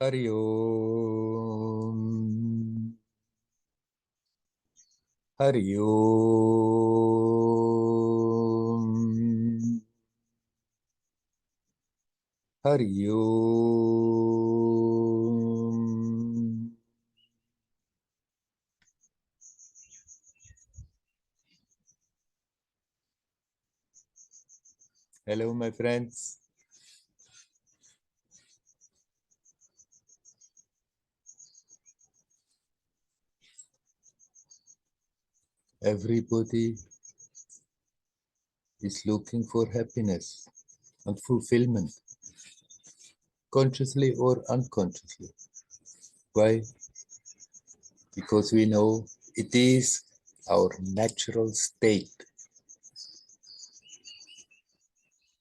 Hari Om. Hari Om. Hari Om. Hello, my friends. Everybody is looking for happiness and fulfillment, consciously or unconsciously. Why? Because we know it is our natural state.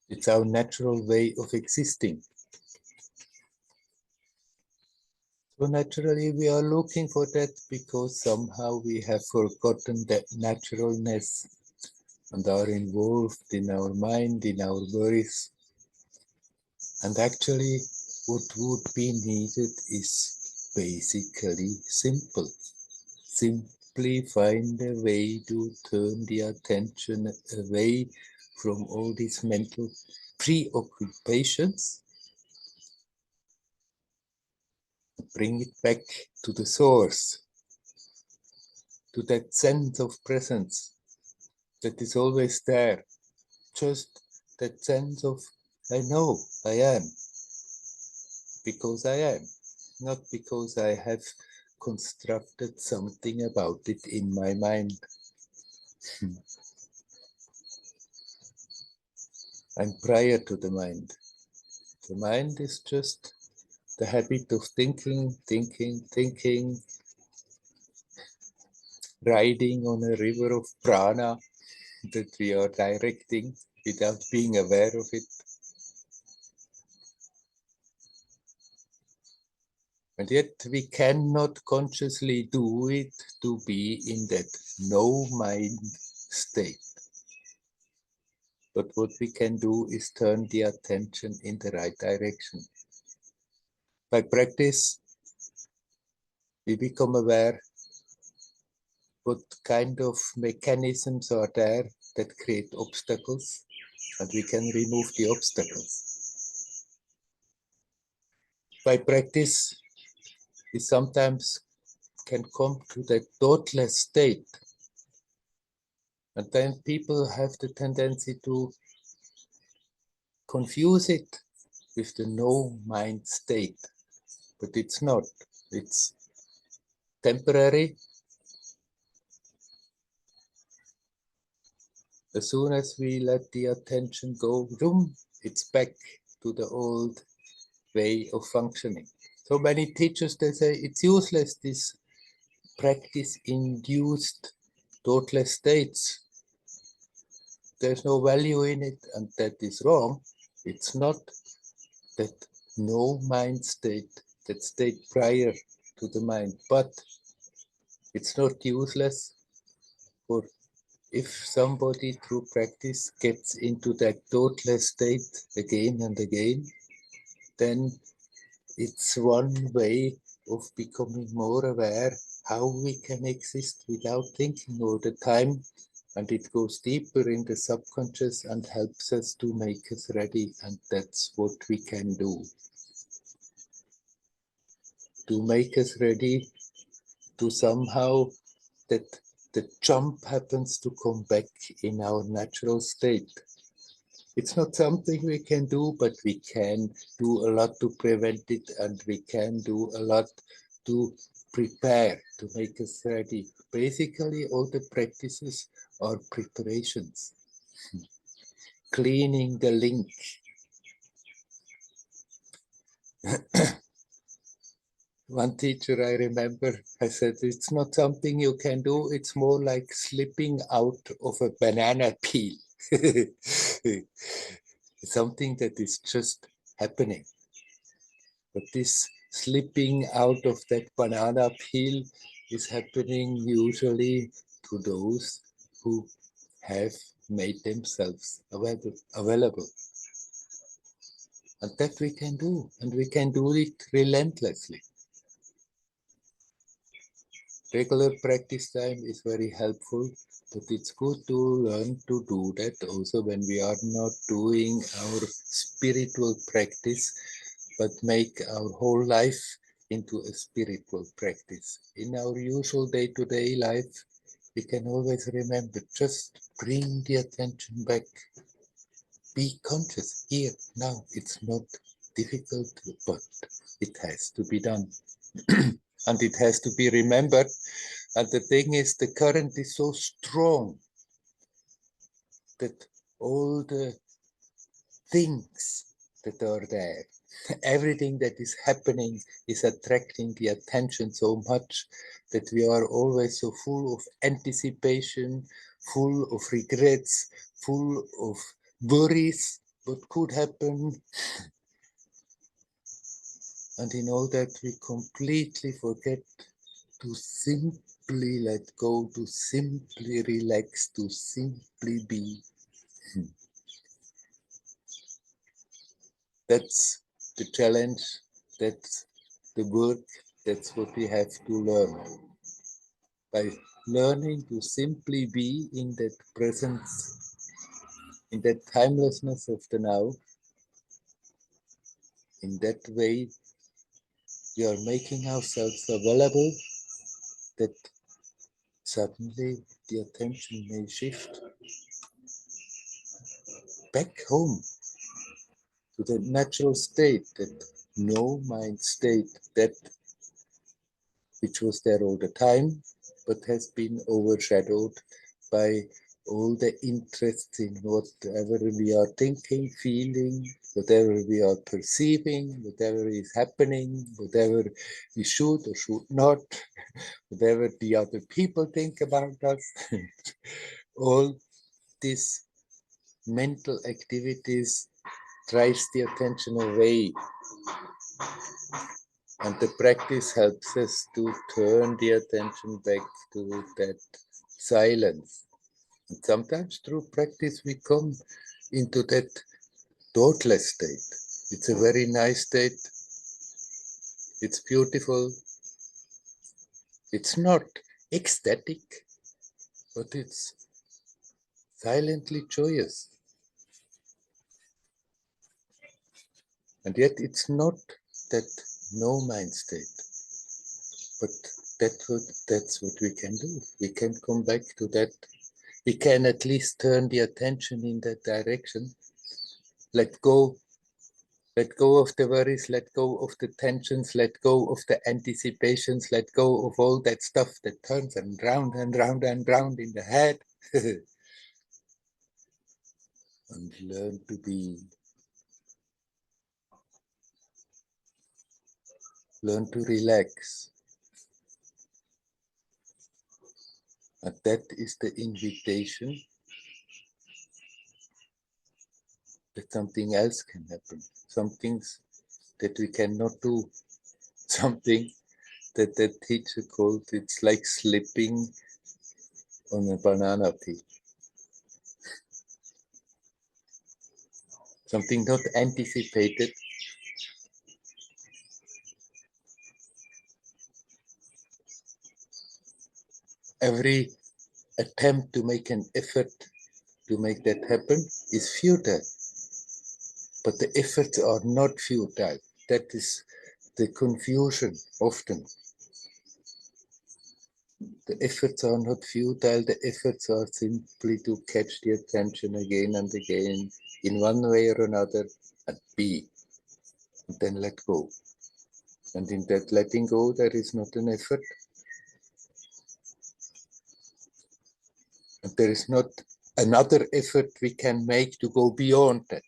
It's our natural way of existing. So naturally we are looking for that because somehow we have forgotten that naturalness and are involved in our mind, in our worries. And actually what would be needed is basically simple. Simply find a way to turn the attention away from all these mental preoccupations, bring it back to the source, to that sense of presence that is always there. Just that sense of, I know I am, because I am, not because I have constructed something about it in my mind. I'm prior to the mind. The mind is just the habit of thinking, riding on a river of prana that we are directing without being aware of it. And yet we cannot consciously do it to be in that no mind state. But what we can do is turn the attention in the right direction. By practice, we become aware what kind of mechanisms are there that create obstacles, and we can remove the obstacles. By practice, we sometimes can come to that thoughtless state. And then people have the tendency to confuse it with the no mind state. But it's not. It's temporary. As soon as we let the attention go, boom, it's back to the old way of functioning. So many teachers, they say it's useless, this practice-induced thoughtless states. There's no value in it, and that is wrong. It's not that no mind state, that state prior to the mind, but it's not useless. For if somebody through practice gets into that thoughtless state again and again, then it's one way of becoming more aware how we can exist without thinking all the time. And it goes deeper in the subconscious and helps us to make us ready. And that's what we can do. To make us ready to somehow that the jump happens to come back in our natural state. It's not something we can do, but we can do a lot to prevent it, and we can do a lot to prepare, to make us ready. Basically, all the practices are preparations. Cleaning the link. One teacher I remember, I said, it's not something you can do, it's more like slipping out of a banana peel. Something that is just happening. But this slipping out of that banana peel is happening usually to those who have made themselves available. And that we can do, and we can do it relentlessly. Regular practice time is very helpful, but it's good to learn to do that also when we are not doing our spiritual practice, but make our whole life into a spiritual practice. In our usual day-to-day life, we can always remember, just bring the attention back. Be conscious here, now. It's not difficult, but it has to be done. And it has to be remembered. And the thing is, the current is so strong that all the things that are there, everything that is happening is attracting the attention so much that we are always so full of anticipation, full of regrets, full of worries, what could happen. And in all that, we completely forget to simply let go, to simply relax, to simply be. That's the challenge, that's the work, that's what we have to learn. By learning to simply be in that presence, in that timelessness of the now, in that way, we are making ourselves available that suddenly the attention may shift back home to the natural state, that no mind state, that which was there all the time, but has been overshadowed by all the interests in whatever we are thinking, feeling, whatever we are perceiving, whatever is happening, whatever we should or should not, whatever the other people think about us. All these mental activities drives the attention away, and the practice helps us to turn the attention back to that silence. And sometimes through practice we come into that thoughtless state. It's a very nice state. It's beautiful. It's not ecstatic, but it's silently joyous. And yet it's not that no mind state, but that's what we can do. We can come back to that. We can at least turn the attention in that direction. Let go. Let go of the worries, let go of the tensions, let go of the anticipations, let go of all that stuff that turns and round and round and round in the head. And learn to be. Learn to relax. And that is the invitation that something else can happen. Some things that we cannot do. Something that the teacher called, it's like slipping on a banana peel. Something not anticipated. Every attempt to make an effort to make that happen is futile. But the efforts are not futile. That is the confusion often. The efforts are not futile, the efforts are simply to catch the attention again and again in one way or another and be, and then let go. And in that letting go, there is not an effort, and there is not another effort we can make to go beyond that.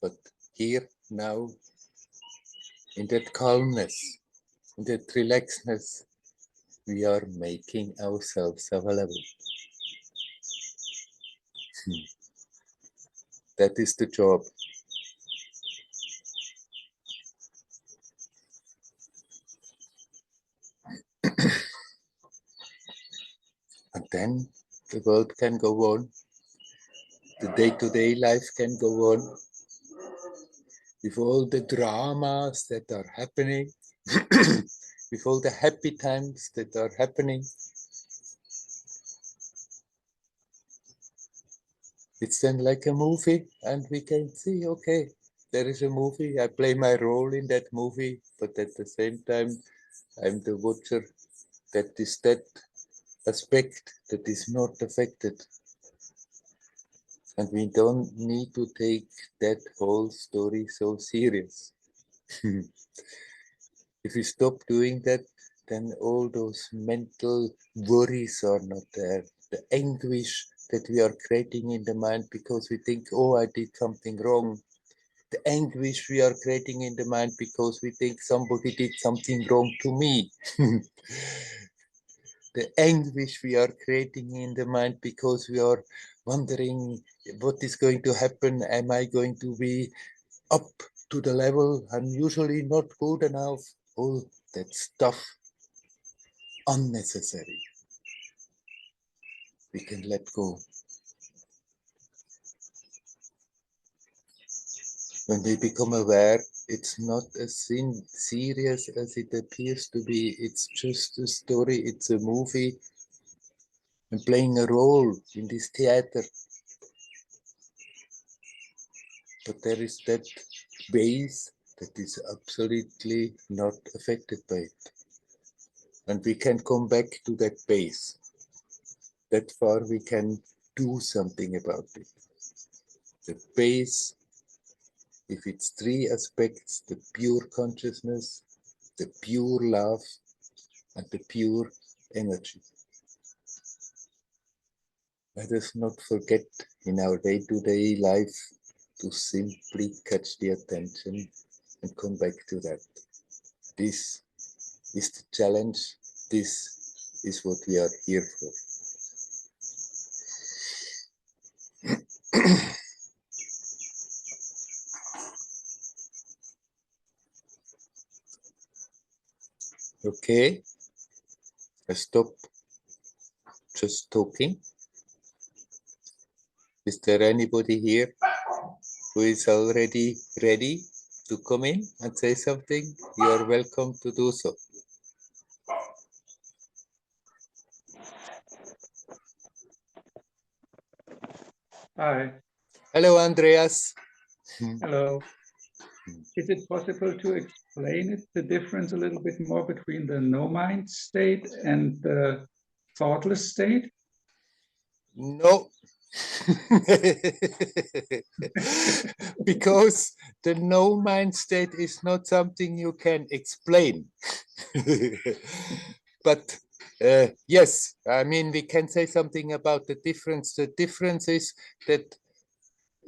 But here, now, in that calmness, in that relaxedness, we are making ourselves available. That is the job. And then the world can go on. The day-to-day life can go on. with all the dramas that are happening, with all the happy times that are happening. It's then like a movie, and we can see, okay, there is a movie. I play my role in that movie, but at the same time, I'm the watcher. That is that aspect that is not affected. And we don't need to take that whole story so serious. If we stop doing that, then all those mental worries are not there. The anguish that we are creating in the mind because we think, oh, I did something wrong. The anguish we are creating in the mind because we think somebody did something wrong to me. The anguish we are creating in the mind because we are wondering what is going to happen. Am I going to be up to the level? I'm usually not good enough. All that stuff, unnecessary. We can let go. When we become aware, it's not as serious as it appears to be. It's just a story, it's a movie. I'm playing a role in this theater. But there is that base that is absolutely not affected by it. And we can come back to that base. That far we can do something about it. The base, if it's three aspects, the pure consciousness, the pure love, and the pure energy. Let us not forget in our day-to-day life to simply catch the attention and come back to that. This is the challenge. This is what we are here for. Okay, I stop just talking. Is there anybody here who is already ready to come in and say something? You are welcome to do so. Hi. Hello, Andreas. Hello. Is it possible to explain it, the difference a little bit more between the no mind state and the thoughtless state? No. Because the no mind state is not something you can explain. But yes, I mean, we can say something about the difference. The difference is that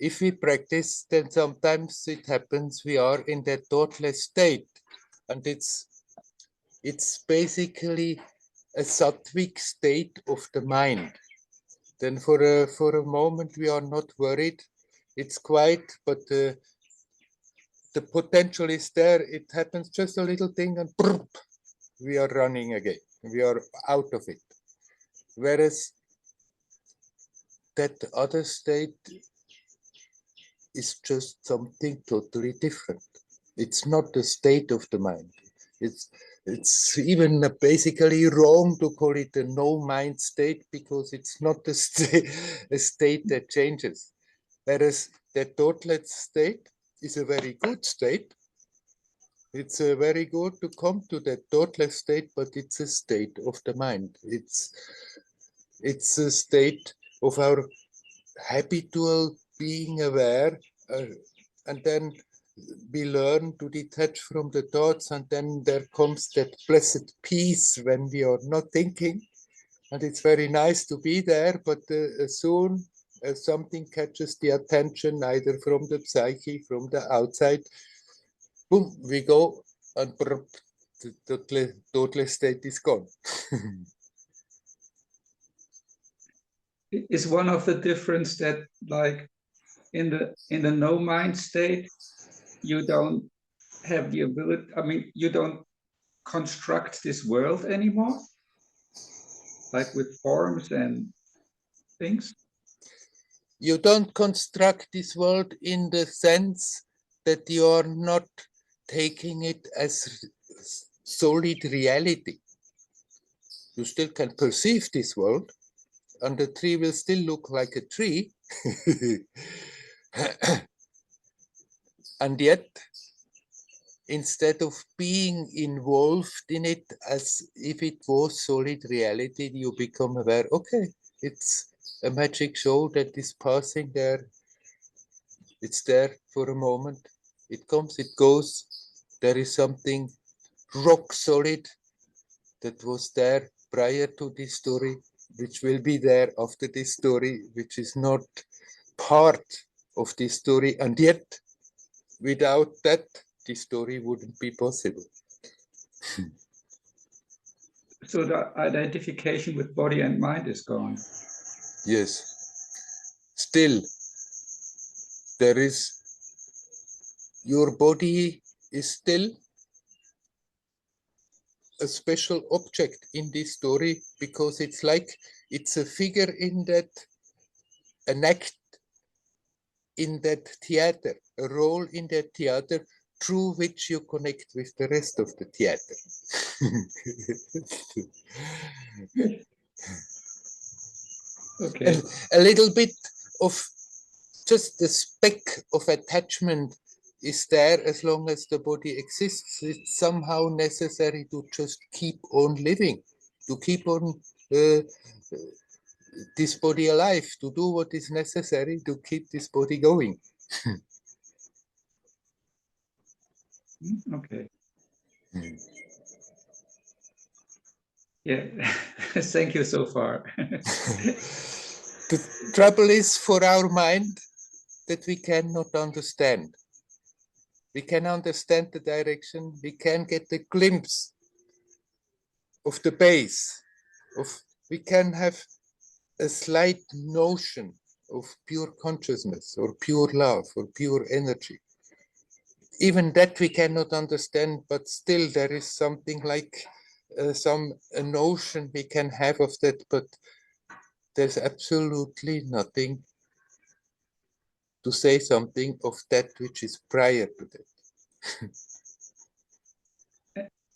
if we practice, then sometimes it happens we are in that thoughtless state. And it's basically a sattvic state of the mind. Then for a moment we are not worried. It's quiet, but the potential is there. It happens just a little thing and we are running again. We are out of it. Whereas that other state is just something totally different. It's not the state of the mind. It's even basically wrong to call it a no mind state because it's not a state that changes. Whereas the thoughtless state is a very good state. It's very good to come to that thoughtless state, but it's a state of the mind. It's a state of our habitual being aware, and then we learn to detach from the thoughts, and then there comes that blessed peace when we are not thinking, and it's very nice to be there, but as soon as something catches the attention, either from the psyche, from the outside, boom, we go, and the total state is gone. Is one of the difference that, like, in the no mind state, you don't have the ability, I mean, you don't construct this world anymore, like with forms and things? You don't construct this world in the sense that you are not taking it as solid reality. You still can perceive this world, and the tree will still look like a tree. And yet, instead of being involved in it as if it was solid reality, you become aware, okay, it's a magic show that is passing there. It's there for a moment. It comes, it goes. There is something rock solid that was there prior to this story, which will be there after this story, which is not part of this story. And yet, without that, this story wouldn't be possible. So the identification with body and mind is gone. Yes. Still, there is, your body is still a special object in this story, because it's like, it's a figure in that, an act in that theater, a role in that theater, through which you connect with the rest of the theater. Okay. A little bit of just the speck of attachment is there as long as the body exists. It's somehow necessary to just keep on living, to keep on this body alive, to do what is necessary to keep this body going. Okay. Yeah. Thank you so far. The trouble is for our mind that we cannot understand. We can understand the direction, we can get a glimpse of the base, we can have a slight notion of pure consciousness or pure love or pure energy. Even that we cannot understand, but still there is something like a notion we can have of that, but there's absolutely nothing to say something of that which is prior to that.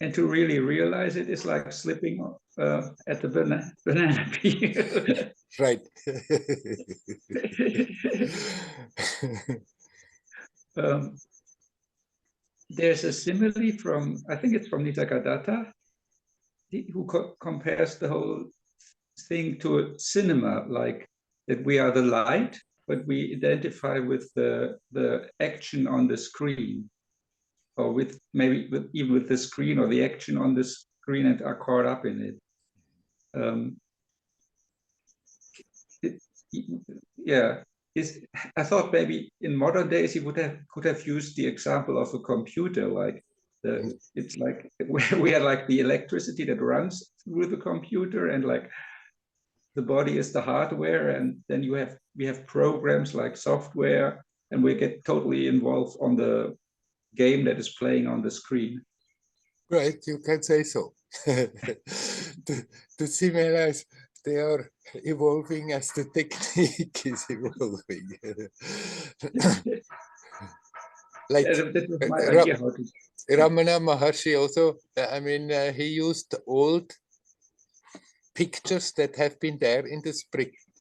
And to really realize it is like slipping at the banana peel. Right. There's a simile from, I think it's from Nisargadatta, who compares the whole thing to a cinema, like that we are the light, but we identify with the action on the screen, or with maybe even with the screen or the action on the screen, and are caught up in it. Yeah, I thought maybe in modern days he could have used the example of a computer, like it's like we are like the electricity that runs through the computer, and like the body is the hardware, and then we have programs like software, and we get totally involved on the game that is playing on the screen. Right, you can say so. The similes, they are evolving as the technique is evolving. Like That was my idea how to. Ramana Maharshi also, I mean, he used old pictures that have been there in the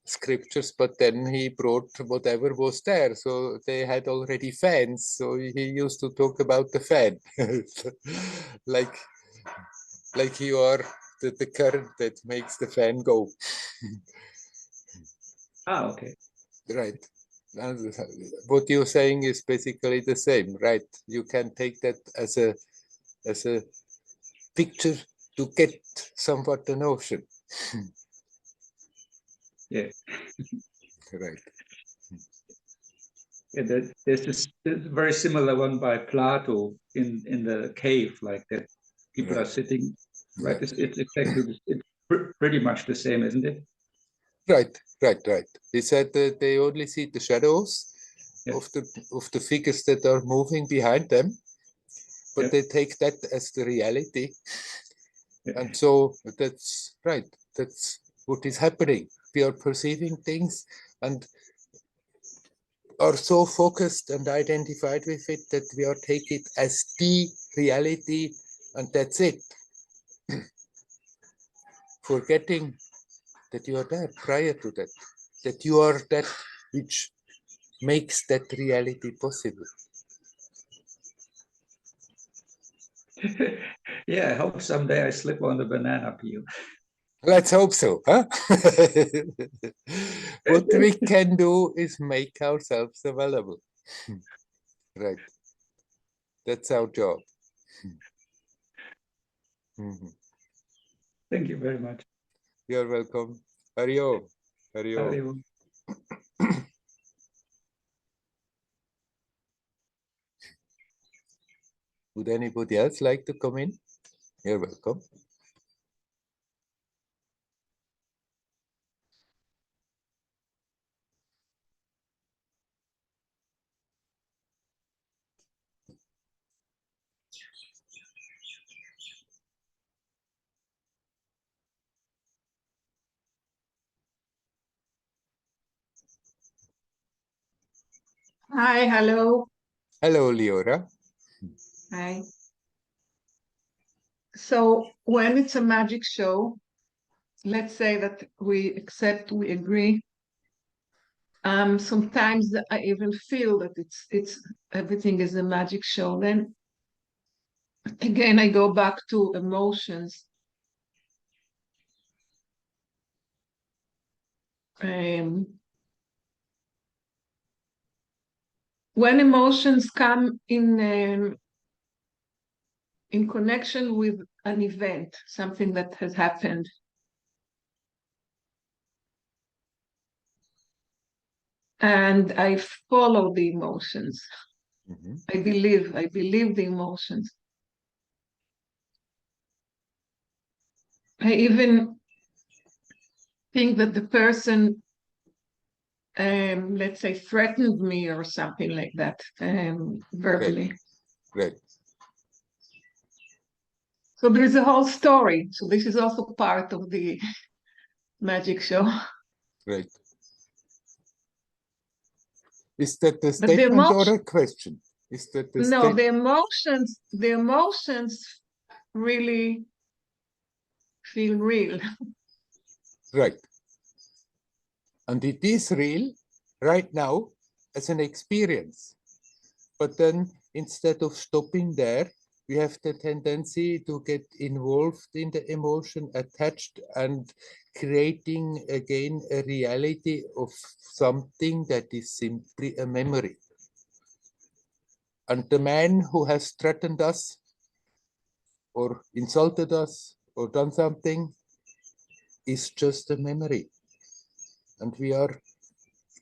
scriptures, but then he brought whatever was there. So they had already fans. So he used to talk about the fan. like you are the current that makes the fan go. Okay. Right. And what you're saying is basically the same, right? You can take that as a picture to get somewhat the notion. Yeah. Right. Yeah, there's this very similar one by Plato in the cave, like that people Right. are sitting, right? Yeah. It's exactly it's pretty much the same, isn't it? Right. He said that they only see the shadows Yeah. of the figures that are moving behind them, but Yeah. they take that as the reality. Yeah. And so that's right. That's what is happening. We are perceiving things, and are so focused and identified with it that we are take it as the reality and that's it. Forgetting that you are there prior to that, that you are that which makes that reality possible. Yeah, I hope someday I slip on the banana peel. Let's hope so, huh? What we can do is make ourselves available. Right. That's our job. Thank you very much. You're welcome. Hario. Hario. Haribo. Would anybody else like to come in? You're welcome. Hi, hello. Hello, Leora. Hi. So when it's a magic show, let's say that we accept, we agree. Sometimes I even feel that it's everything is a magic show. Then again, I go back to emotions. When emotions come in connection with an event, something that has happened, and I follow the emotions. I believe the emotions. I even think that the person, let's say, threatened me or something like that, verbally. Right. So there is a whole story. So this is also part of the magic show. Right. Is that a But the statement or a question? Is that a no, the emotions really feel real. Right. And it is real right now as an experience. But then instead of stopping there, we have the tendency to get involved in the emotion, attached, and creating again a reality of something that is simply a memory. And the man who has threatened us or insulted us or done something is just a memory. And we are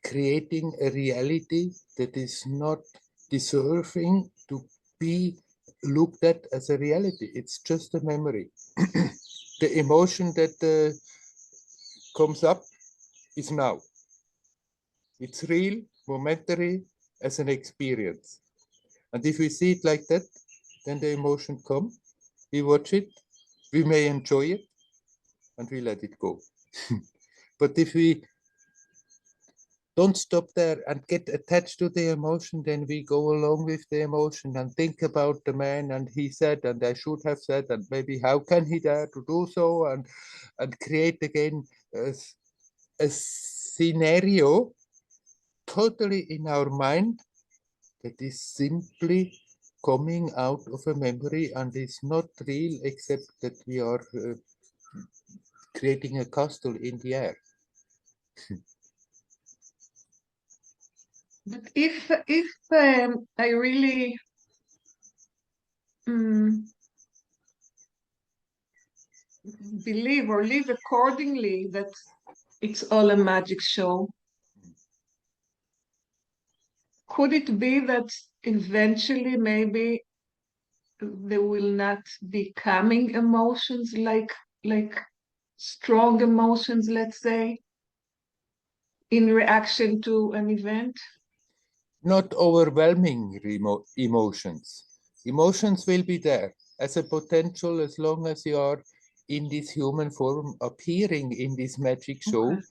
creating a reality that is not deserving to be looked at as a reality. It's just a memory. The emotion that comes up is now. It's real, momentary, as an experience. And if we see it like that, then the emotion comes, we watch it, we may enjoy it, and we let it go. But if we don't stop there and get attached to the emotion, then we go along with the emotion and think about the man and he said, and I should have said, and maybe how can he dare to do so, and create again a scenario totally in our mind that is simply coming out of a memory and is not real, except that we are creating a castle in the air. But if I really believe or live accordingly that it's all a magic show, could it be that eventually maybe there will not be coming emotions like strong emotions, let's say, in reaction to an event? Not overwhelming emotions. Emotions will be there as a potential as long as you are in this human form appearing in this magic show. Okay.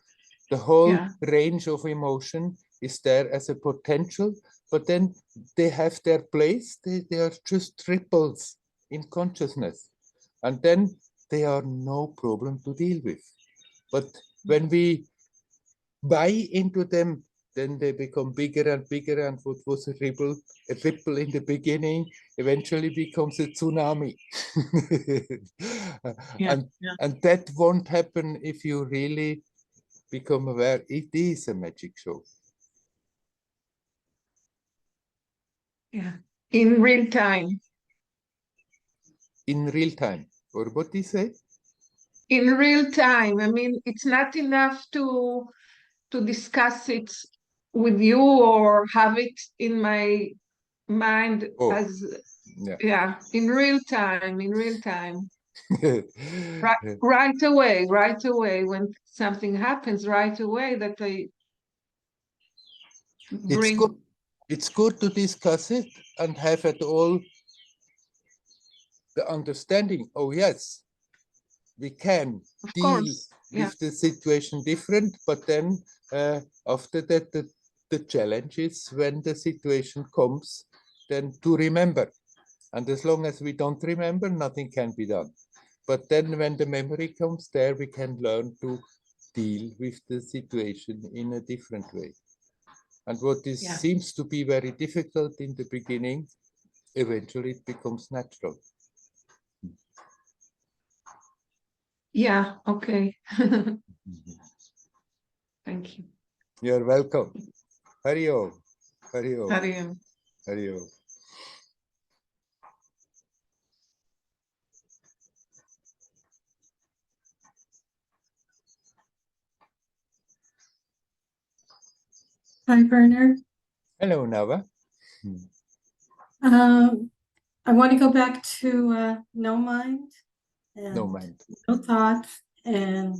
The whole Yeah. range of emotion is there as a potential, but then they have their place. They are just ripples in consciousness, and then they are no problem to deal with. But when we buy into them, then they become bigger and bigger, and what was a ripple in the beginning eventually becomes a tsunami. And that won't happen if you really become aware it is a magic show. Yeah, in real time. In real time, or what do you say? In real time. I mean, it's not enough to discuss it with you or have it in my mind as in real time, right away when something happens, right away that I bring. It's good to discuss it and have it all the understanding. Oh yes, we can deal with the situation different, but then after that the challenge is when the situation comes, then to remember. And as long as we don't remember, nothing can be done. But then when the memory comes there, we can learn to deal with the situation in a different way. And what seems to be very difficult in the beginning, eventually it becomes natural. Yeah, okay. Thank you. You're welcome. Hari Om. Hari Om. Hari Om. Hari Om. Hi, Werner. Hello, Nava. I want to go back to no mind and No mind. no thoughts. And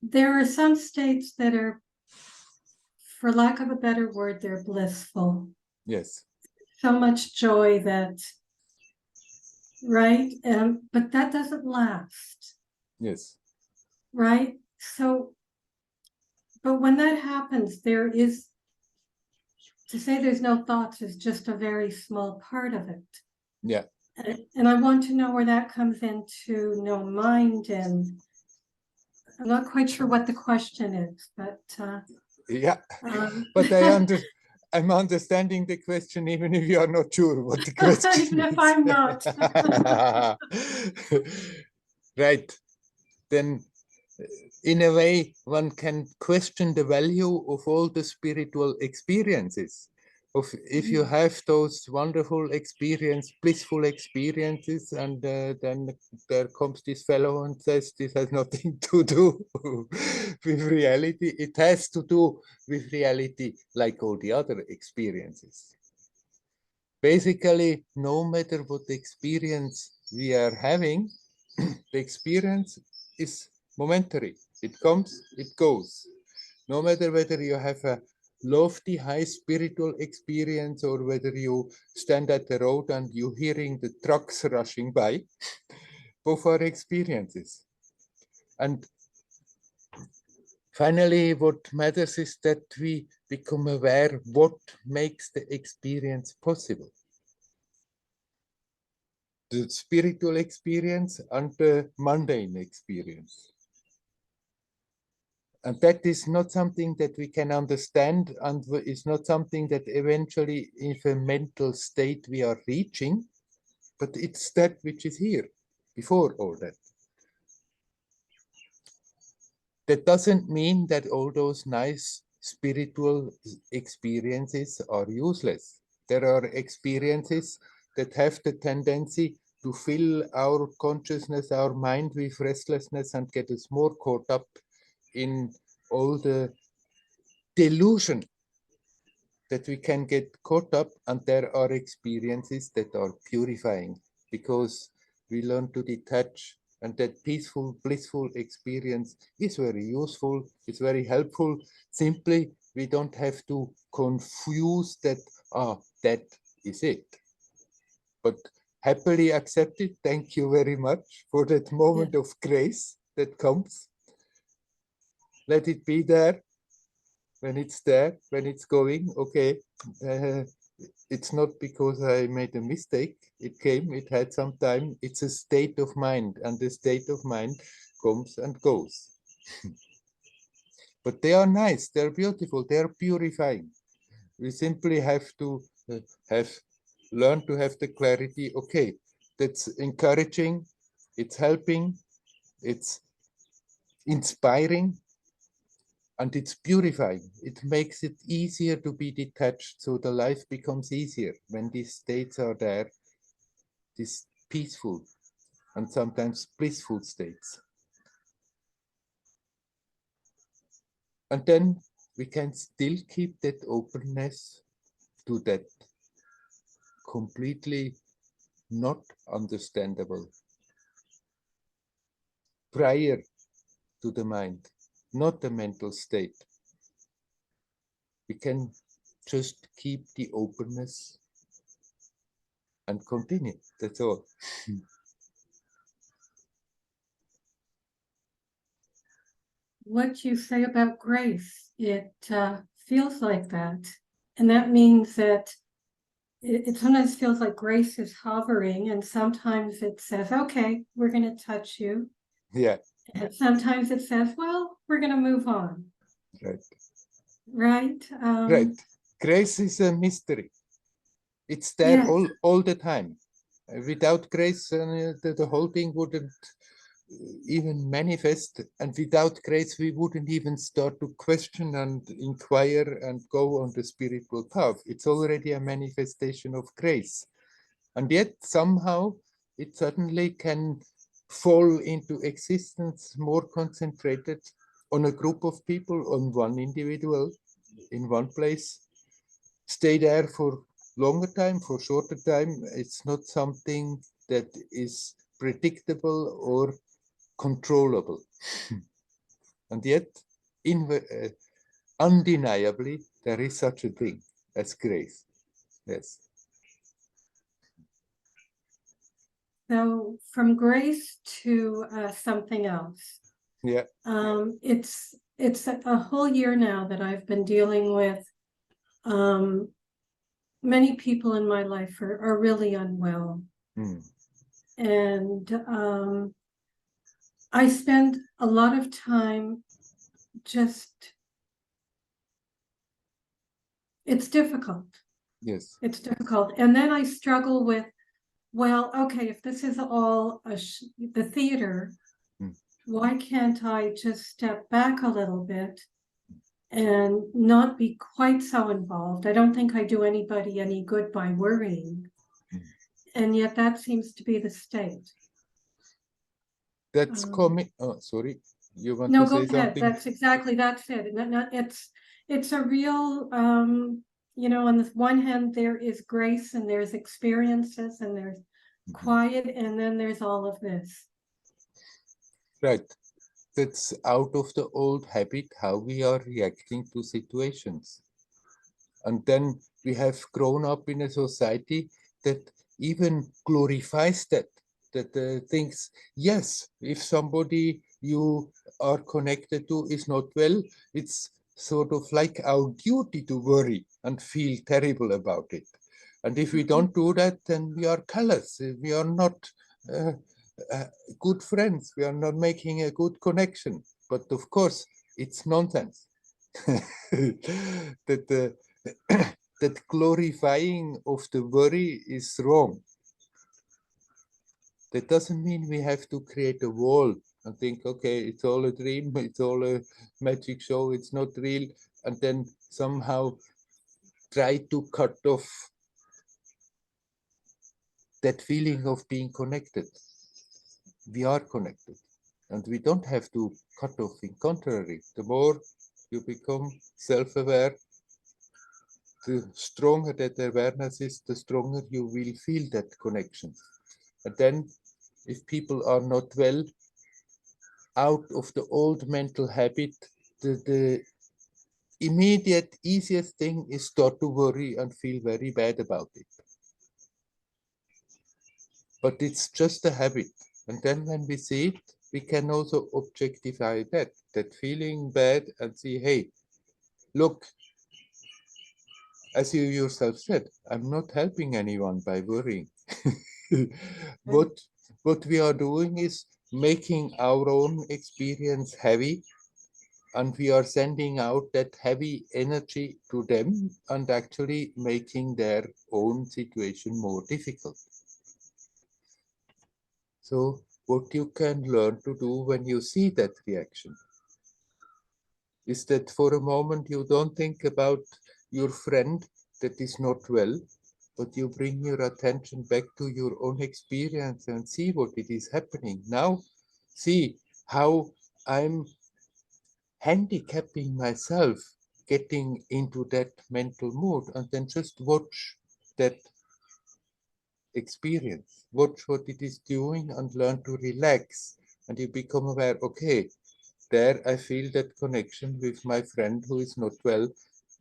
there are some states that are, for lack of a better word, they're blissful. Yes. So much joy that, right? But that doesn't last. Yes. Right? So, but when that happens, there is, to say there's no thoughts is just a very small part of it. Yeah. And I want to know where that comes into no mind, and I'm not quite sure what the question is, but yeah. But I'm understanding the question, even if you are not sure what the question even is. if I'm not. Right. Then, in a way, one can question the value of all the spiritual experiences. If you have those wonderful blissful experiences, and then there comes this fellow and says this has nothing to do with reality. It has to do with reality like all the other experiences. Basically, no matter what experience we are having, the experience is momentary. It comes, it goes. No matter whether you have a lofty, high spiritual experience or whether you stand at the road and you're hearing the trucks rushing by, both are experiences. And finally, what matters is that we become aware what makes the experience possible. The spiritual experience and the mundane experience. And that is not something that we can understand, and is not something that eventually in a mental state we are reaching, but it's that which is here before all that. That doesn't mean that all those nice spiritual experiences are useless. There are experiences that have the tendency to fill our consciousness, our mind with restlessness and get us more caught up in all the delusion that we can get caught up, and there are experiences that are purifying because we learn to detach, and that peaceful, blissful experience is very useful, it's very helpful. Simply, we don't have to confuse that, that is it. But happily accept it. Thank you very much for that moment of grace that comes. Let it be there. when it's there, when it's going, okay, it's not because I made a mistake. It came, it had some time. It's a state of mind, and the state of mind comes and goes. But they are nice, they're beautiful, they're purifying. We simply have to have learn to have the clarity, okay, that's encouraging, it's helping, it's inspiring, and it's purifying. It makes it easier to be detached, so the life becomes easier when these states are there, these peaceful and sometimes blissful states. And then we can still keep that openness to that completely not understandable prior to the mind, not the mental state. We can just keep the openness and continue. That's all. What you say about grace, it feels like that. And that means that it sometimes feels like grace is hovering, and sometimes it says, okay, we're going to touch you. Yeah. And sometimes it says, well, we're going to move on. Right. Right? Right. Grace is a mystery. It's there Yes. all the time. Without grace, the whole thing wouldn't even manifest. And without grace, we wouldn't even start to question and inquire and go on the spiritual path. It's already a manifestation of grace. And yet somehow it suddenly can fall into existence more concentrated on a group of people, on one individual in one place, stay there for longer time, for shorter time. It's not something that is predictable or controllable. And yet, undeniably, there is such a thing as grace. Yes. So from grace to something else. Yeah. It's a whole year now that I've been dealing with many people in my life are really unwell. And I spend a lot of time just, it's difficult. Yes. It's difficult. And then I struggle with, well, okay, if this is all the theater, why can't I just step back a little bit and not be quite so involved? I don't think I do anybody any good by worrying. And yet that seems to be the state. That's coming. Oh, sorry. You want No, to go say ahead. something? That's exactly, that's it. It's a real, you know, on the one hand, there is grace and there's experiences and there's quiet, and then there's all of this. Right. That's out of the old habit, how we are reacting to situations. And then we have grown up in a society that even glorifies that thinks, yes, if somebody you are connected to is not well, it's sort of like our duty to worry and feel terrible about it. And if we don't do that, then we are callous. We are not good friends. We are not making a good connection. But of course, it's nonsense. that that glorifying of the worry is wrong. That doesn't mean we have to create a wall and think, okay, it's all a dream, it's all a magic show, it's not real, and then somehow try to cut off that feeling of being connected. We are connected, and we don't have to cut off. In contrary, the more you become self-aware, the stronger that awareness is, the stronger you will feel that connection. And then if people are not well, out of the old mental habit, the immediate easiest thing is start to worry and feel very bad about it. But it's just a habit. And then when we see it, we can also objectify that feeling bad and see, hey, look, as you yourself said, I'm not helping anyone by worrying. What we are doing is making our own experience heavy, and we are sending out that heavy energy to them and actually making their own situation more difficult. So what you can learn to do when you see that reaction is that for a moment you don't think about your friend that is not well, but you bring your attention back to your own experience and see what it is happening. Now, see how I'm handicapping myself getting into that mental mood, and then just watch that experience, watch what it is doing and learn to relax. And you become aware, okay, there I feel that connection with my friend who is not well,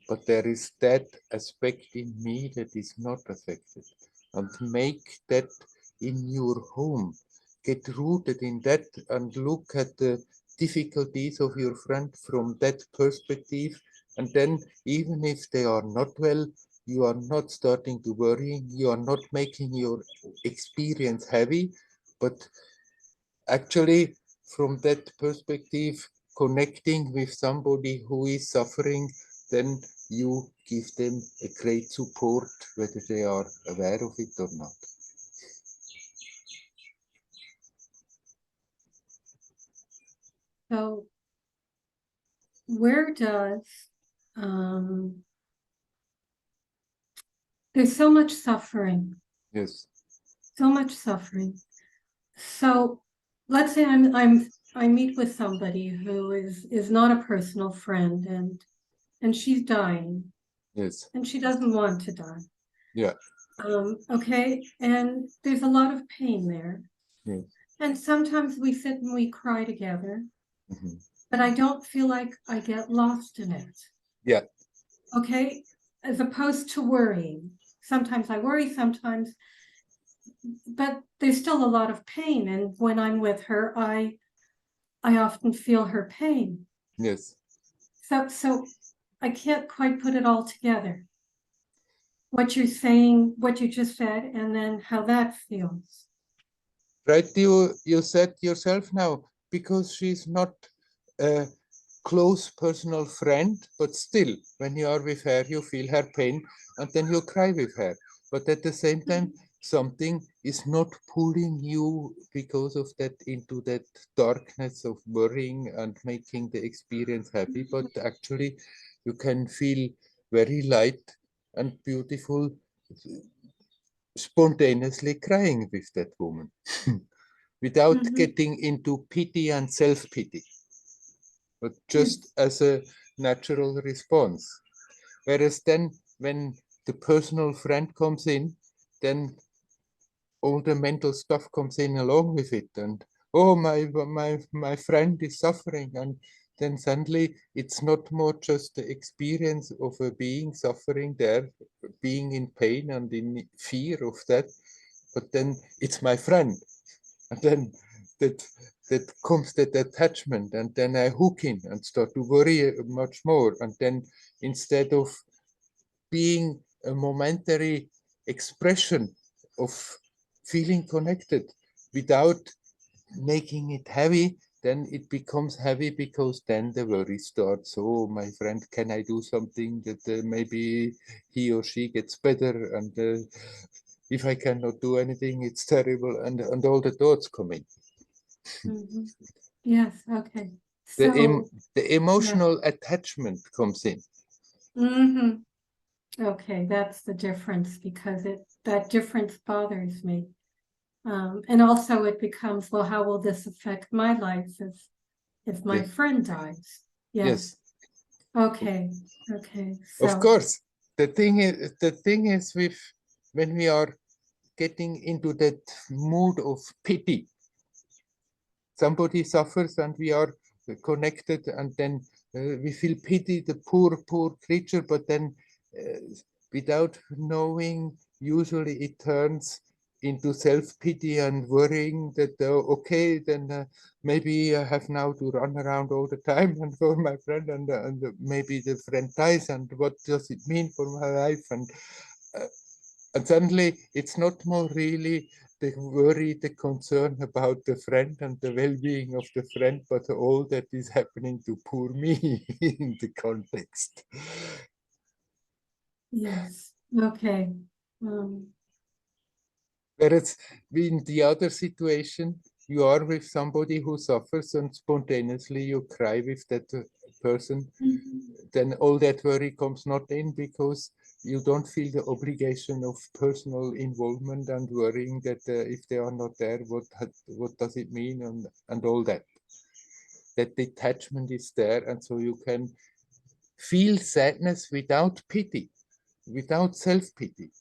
but there is that aspect in me that is not affected. And make that in your home. Get rooted in that and look at the difficulties of your friend from that perspective. And then, even if they are not well, you are not starting to worry, you are not making your experience heavy, but actually, from that perspective, connecting with somebody who is suffering, then you give them a great support, whether they are aware of it or not. So where does there's so much suffering, Yes. so much suffering. So let's say I meet with somebody who is not a personal friend, and she's dying, Yes. and she doesn't want to die. Yeah. Okay, and there's a lot of pain there. Yes. And sometimes we sit and we cry together, Mm-hmm. but I don't feel like I get lost in it. Yeah. Okay, as opposed to worrying. Sometimes I worry, sometimes, but there's still a lot of pain. And when I'm with her, I often feel her pain. Yes. So I can't quite put it all together. What you're saying, what you just said, and then how that feels. Right, you said yourself now, because she's not a close personal friend, but still, when you are with her, you feel her pain, and then you cry with her. But at the same time, something is not pulling you because of that into that darkness of worrying and making the experience happy, but actually you can feel very light and beautiful, spontaneously crying with that woman. Without getting into pity and self-pity, but just as a natural response. Whereas then, when the personal friend comes in, then all the mental stuff comes in along with it, and oh, my friend is suffering, and then suddenly it's not more just the experience of a being suffering there, being in pain and in fear of that, but then it's my friend. And then that comes that attachment, and then I hook in and start to worry much more. And then instead of being a momentary expression of feeling connected without making it heavy, then it becomes heavy, because then the worry starts. Oh, my friend, can I do something that maybe he or she gets better? And if I cannot do anything, it's terrible. And all the thoughts come in. Yes, okay. The, So, the emotional attachment comes in. Okay, that's the difference, because that difference bothers me. And also it becomes, well, how will this affect my life if my Yes. friend dies? Yes. Okay. Okay. Of So, course, the thing is with when we are getting into that mood of pity, somebody suffers and we are connected, and then we feel pity the poor creature, but then without knowing, usually it turns into self-pity and worrying that, okay, then maybe I have now to run around all the time and for my friend, and maybe the friend dies, and what does it mean for my life? And suddenly it's not more really the worry, the concern about the friend and the well-being of the friend, but all that is happening to poor me in the context. Yes. Okay. Whereas in the other situation, you are with somebody who suffers and spontaneously you cry with that person, then all that worry comes not in because you don't feel the obligation of personal involvement and worrying that if they are not there, what does it mean, and all that. That detachment is there, and so you can feel sadness without pity, without self-pity,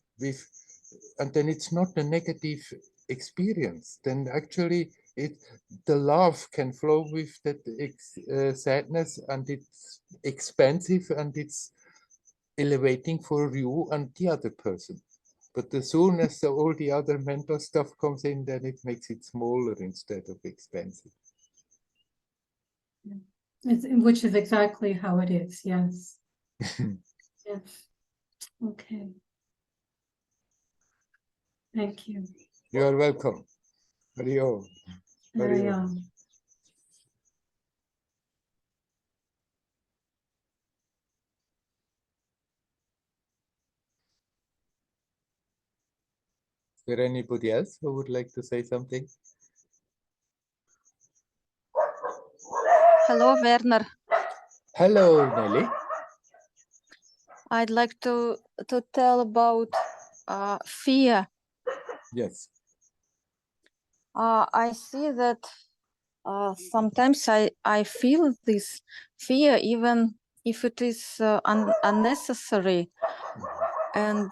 and then it's not a negative experience. Then actually the love can flow with that sadness, and it's expansive and it's elevating for you and the other person. But as soon as all the other mental stuff comes in, then it makes it smaller instead of expansive. Which is exactly how it is. Yes. Yes. Okay. Thank you. You are welcome. Hario. Hario. Is there anybody else who would like to say something? Hello, Werner. Hello, Nelly. I'd like to tell about fear. Yes. I see that sometimes I feel this fear, even if it is unnecessary. And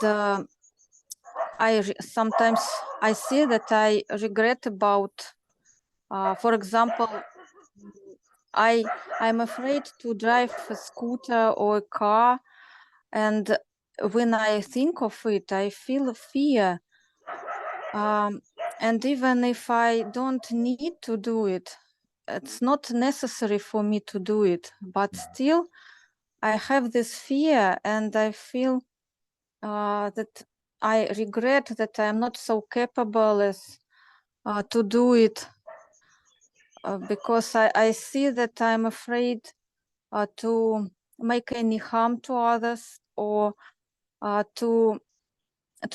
sometimes I see that I regret about, for example, I'm afraid to drive a scooter or a car, and when I think of it, I feel fear. And even if I don't need to do it, it's not necessary for me to do it, but still I have this fear, and I feel that I regret that I'm not so capable as to do it, because I see that I'm afraid to make any harm to others, or to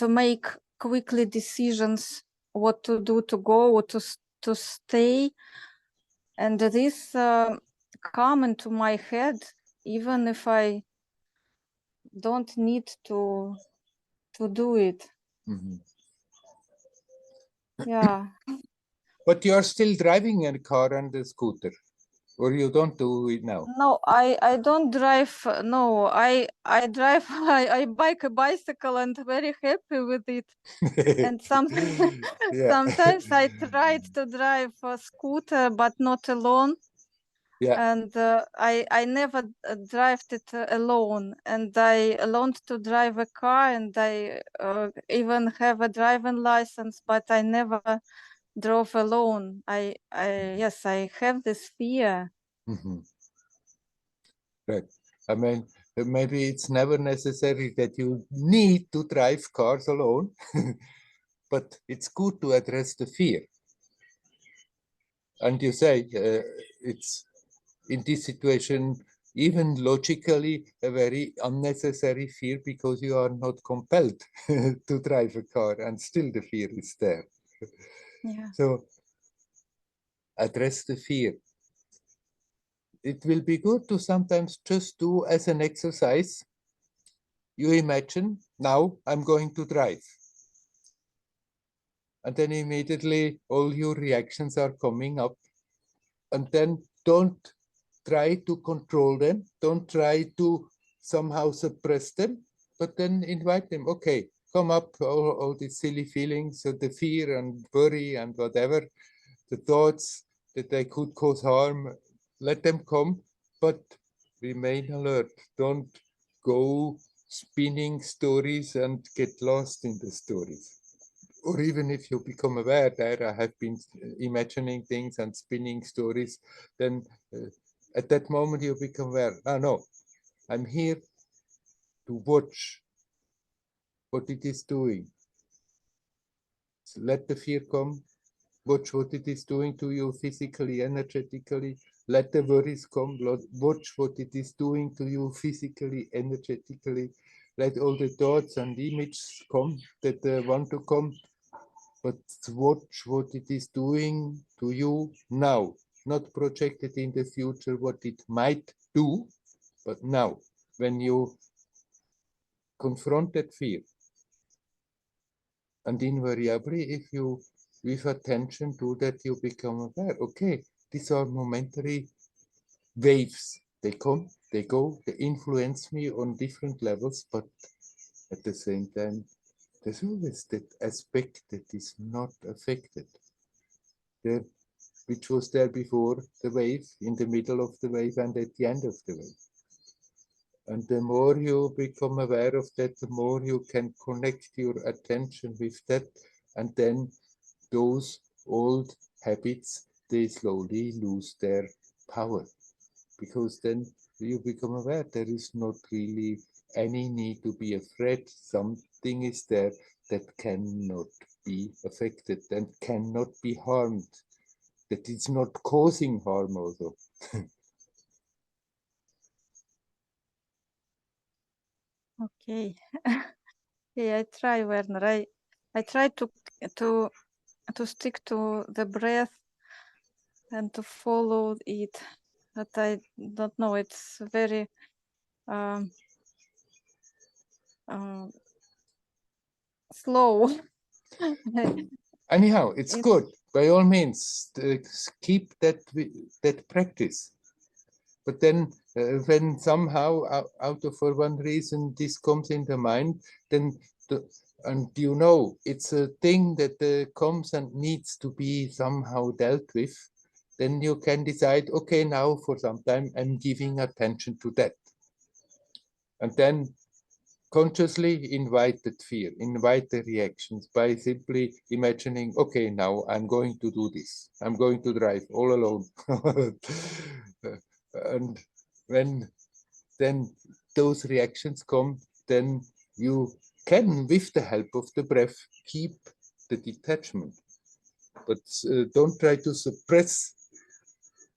make quickly decisions what to do, to go or to stay. And this come into my head even if I don't need to do it. Mm-hmm. Yeah. But you are still driving a car and a scooter, or you don't do it now? No, I don't drive. No, I drive. I bike a bicycle and very happy with it. And sometimes I tried to drive a scooter, but not alone. Yeah. And I never drive it alone. And I learned to drive a car, and I even have a driving license, but I never drove alone. Yes, I have this fear. Mm-hmm. Right. I mean, maybe it's never necessary that you need to drive cars alone, but it's good to address the fear. And you say it's in this situation, even logically, a very unnecessary fear because you are not compelled to drive a car, and still the fear is there. Yeah. So address the fear. It will be good to sometimes just do as an exercise. You imagine, now I'm going to drive. And then immediately all your reactions are coming up. And then don't try to control them. Don't try to somehow suppress them, but then invite them. Okay, come up, all these silly feelings, the fear and worry and whatever, the thoughts that they could cause harm, let them come, but remain alert. Don't go spinning stories and get lost in the stories. Or even if you become aware that I have been imagining things and spinning stories, then at that moment you become aware, oh no, I'm here to watch what it is doing. So let the fear come, watch what it is doing to you physically, energetically. Let the worries come, watch what it is doing to you physically, energetically. Let all the thoughts and images come that want to come, but watch what it is doing to you now, not projected in the future what it might do, but now, when you confront that fear. And invariably, if you, with attention to that, you become aware, okay, these are momentary waves. They come, they go, they influence me on different levels, but at the same time, there's always that aspect that is not affected. There, which was there before the wave, in the middle of the wave, and at the end of the wave. And the more you become aware of that, the more you can connect your attention with that, and then those old habits, they slowly lose their power, because then you become aware there is not really any need to be afraid. Something is there that cannot be affected and cannot be harmed, that it's not causing harm also. Okay. Yeah, I try, Werner. I try to stick to the breath and to follow it, but I don't know. It's very slow. Anyhow, it's good. By all means, keep that practice. But then when somehow out of for one reason this comes in the mind, then and you know it's a thing that comes and needs to be somehow dealt with, then you can decide, okay, now for some time I'm giving attention to that. And then consciously invite the fear, invite the reactions by simply imagining, okay, now I'm going to do this. I'm going to drive all alone. And when then those reactions come, then you can, with the help of the breath, keep the detachment. But don't try to suppress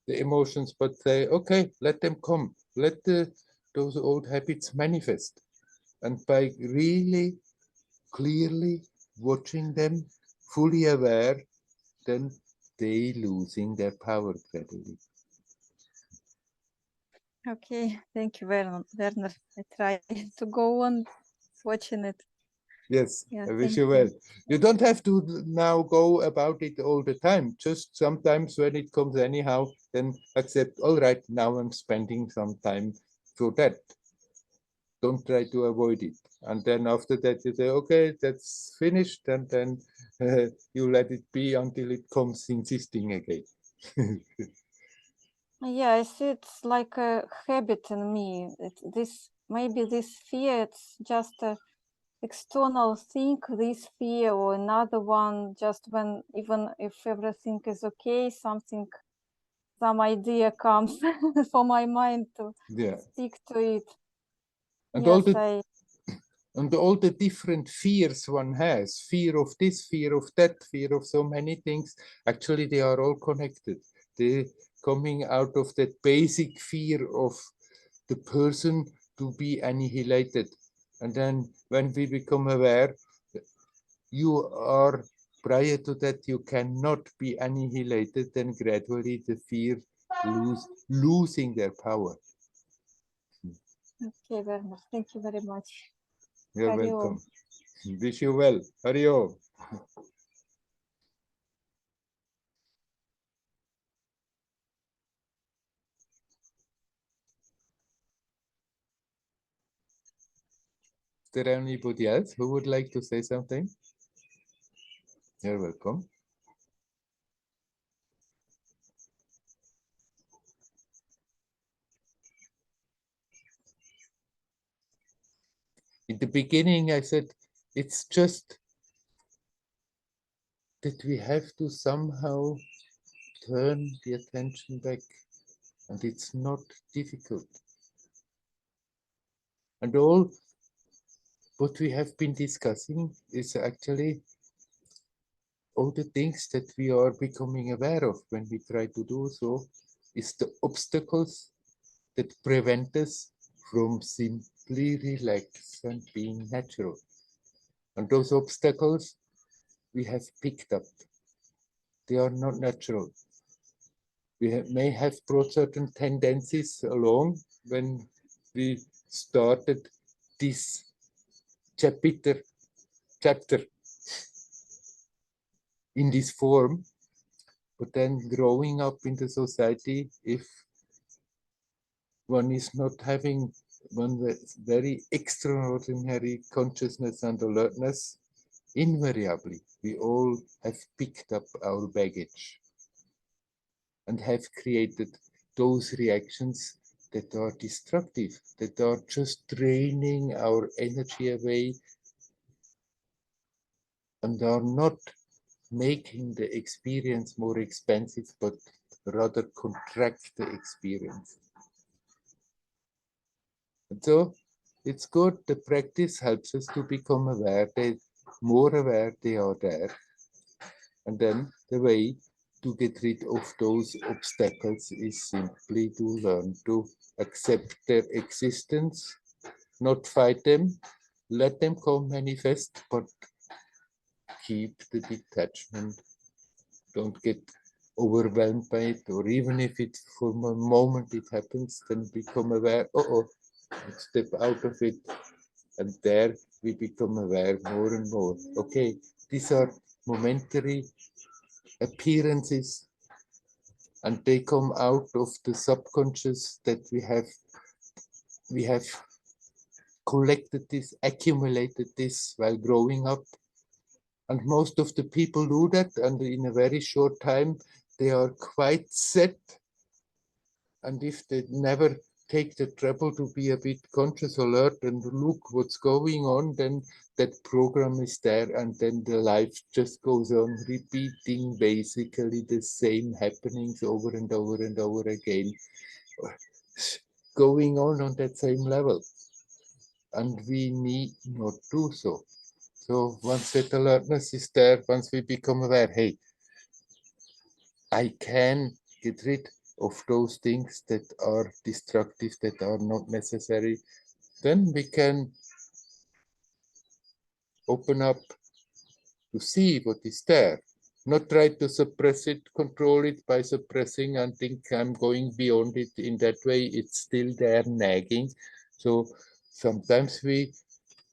the emotions, but say, okay, let them come. Let those old habits manifest. And by really clearly watching them, fully aware, then they losing their power gradually. Okay, thank you, Werner. I try to go on watching it. Yes, Yeah, I wish thank you well. You don't have to now go about it all the time. Just sometimes when it comes anyhow, then accept, all right, now I'm spending some time for that. Don't try to avoid it. And then after that, you say, okay, that's finished. And then you let it be until it comes insisting again. Yeah, I see it's like a habit in me. Maybe this fear, it's just a external thing, this fear, or another one, just when, even if everything is okay, some idea comes for my mind to stick to it. And Yes, all the different fears one has, fear of this, fear of that, fear of so many things, actually they are all connected. They coming out of that basic fear of the person to be annihilated. And then when we become aware, you are, prior to that, you cannot be annihilated, then gradually the fear losing their power. Okay, Werner, thank you very much. You're Hari welcome. Wish you well. Hari Om. Is there anybody else who would like to say something? You're welcome. In the beginning, I said, it's just that we have to somehow turn the attention back, and it's not difficult. And all what we have been discussing is actually all the things that we are becoming aware of when we try to do so, is the obstacles that prevent us from simply relax and being natural. And those obstacles we have picked up. They are not natural. We may have brought certain tendencies along when we started this chapter in this form, but then growing up in the society, if one is not having one very extraordinary consciousness and alertness, invariably we all have picked up our baggage and have created those reactions that are destructive, that are just draining our energy away and are not making the experience more expensive, but rather contract the experience. And so it's good, the practice helps us to become aware, more aware they are there. And then the way to get rid of those obstacles is simply to learn to accept their existence, not fight them, let them come manifest, but keep the detachment. Don't get overwhelmed by it, or even if it for a moment it happens, then become aware, step out of it, and there we become aware more and more. Okay, these are momentary appearances, and they come out of the subconscious that we have collected this, accumulated this while growing up. And most of the people do that, and in a very short time, they are quite set. And if they never take the trouble to be a bit conscious, alert, and look what's going on, then that program is there, and then the life just goes on repeating basically the same happenings over and over and over again, going on that same level. And we need not do so. So once that alertness is there, once we become aware, hey, I can get rid of those things that are destructive, that are not necessary, then we can open up to see what is there. Not try to suppress it, control it by suppressing and think I'm going beyond it. In that way, it's still there nagging. So sometimes we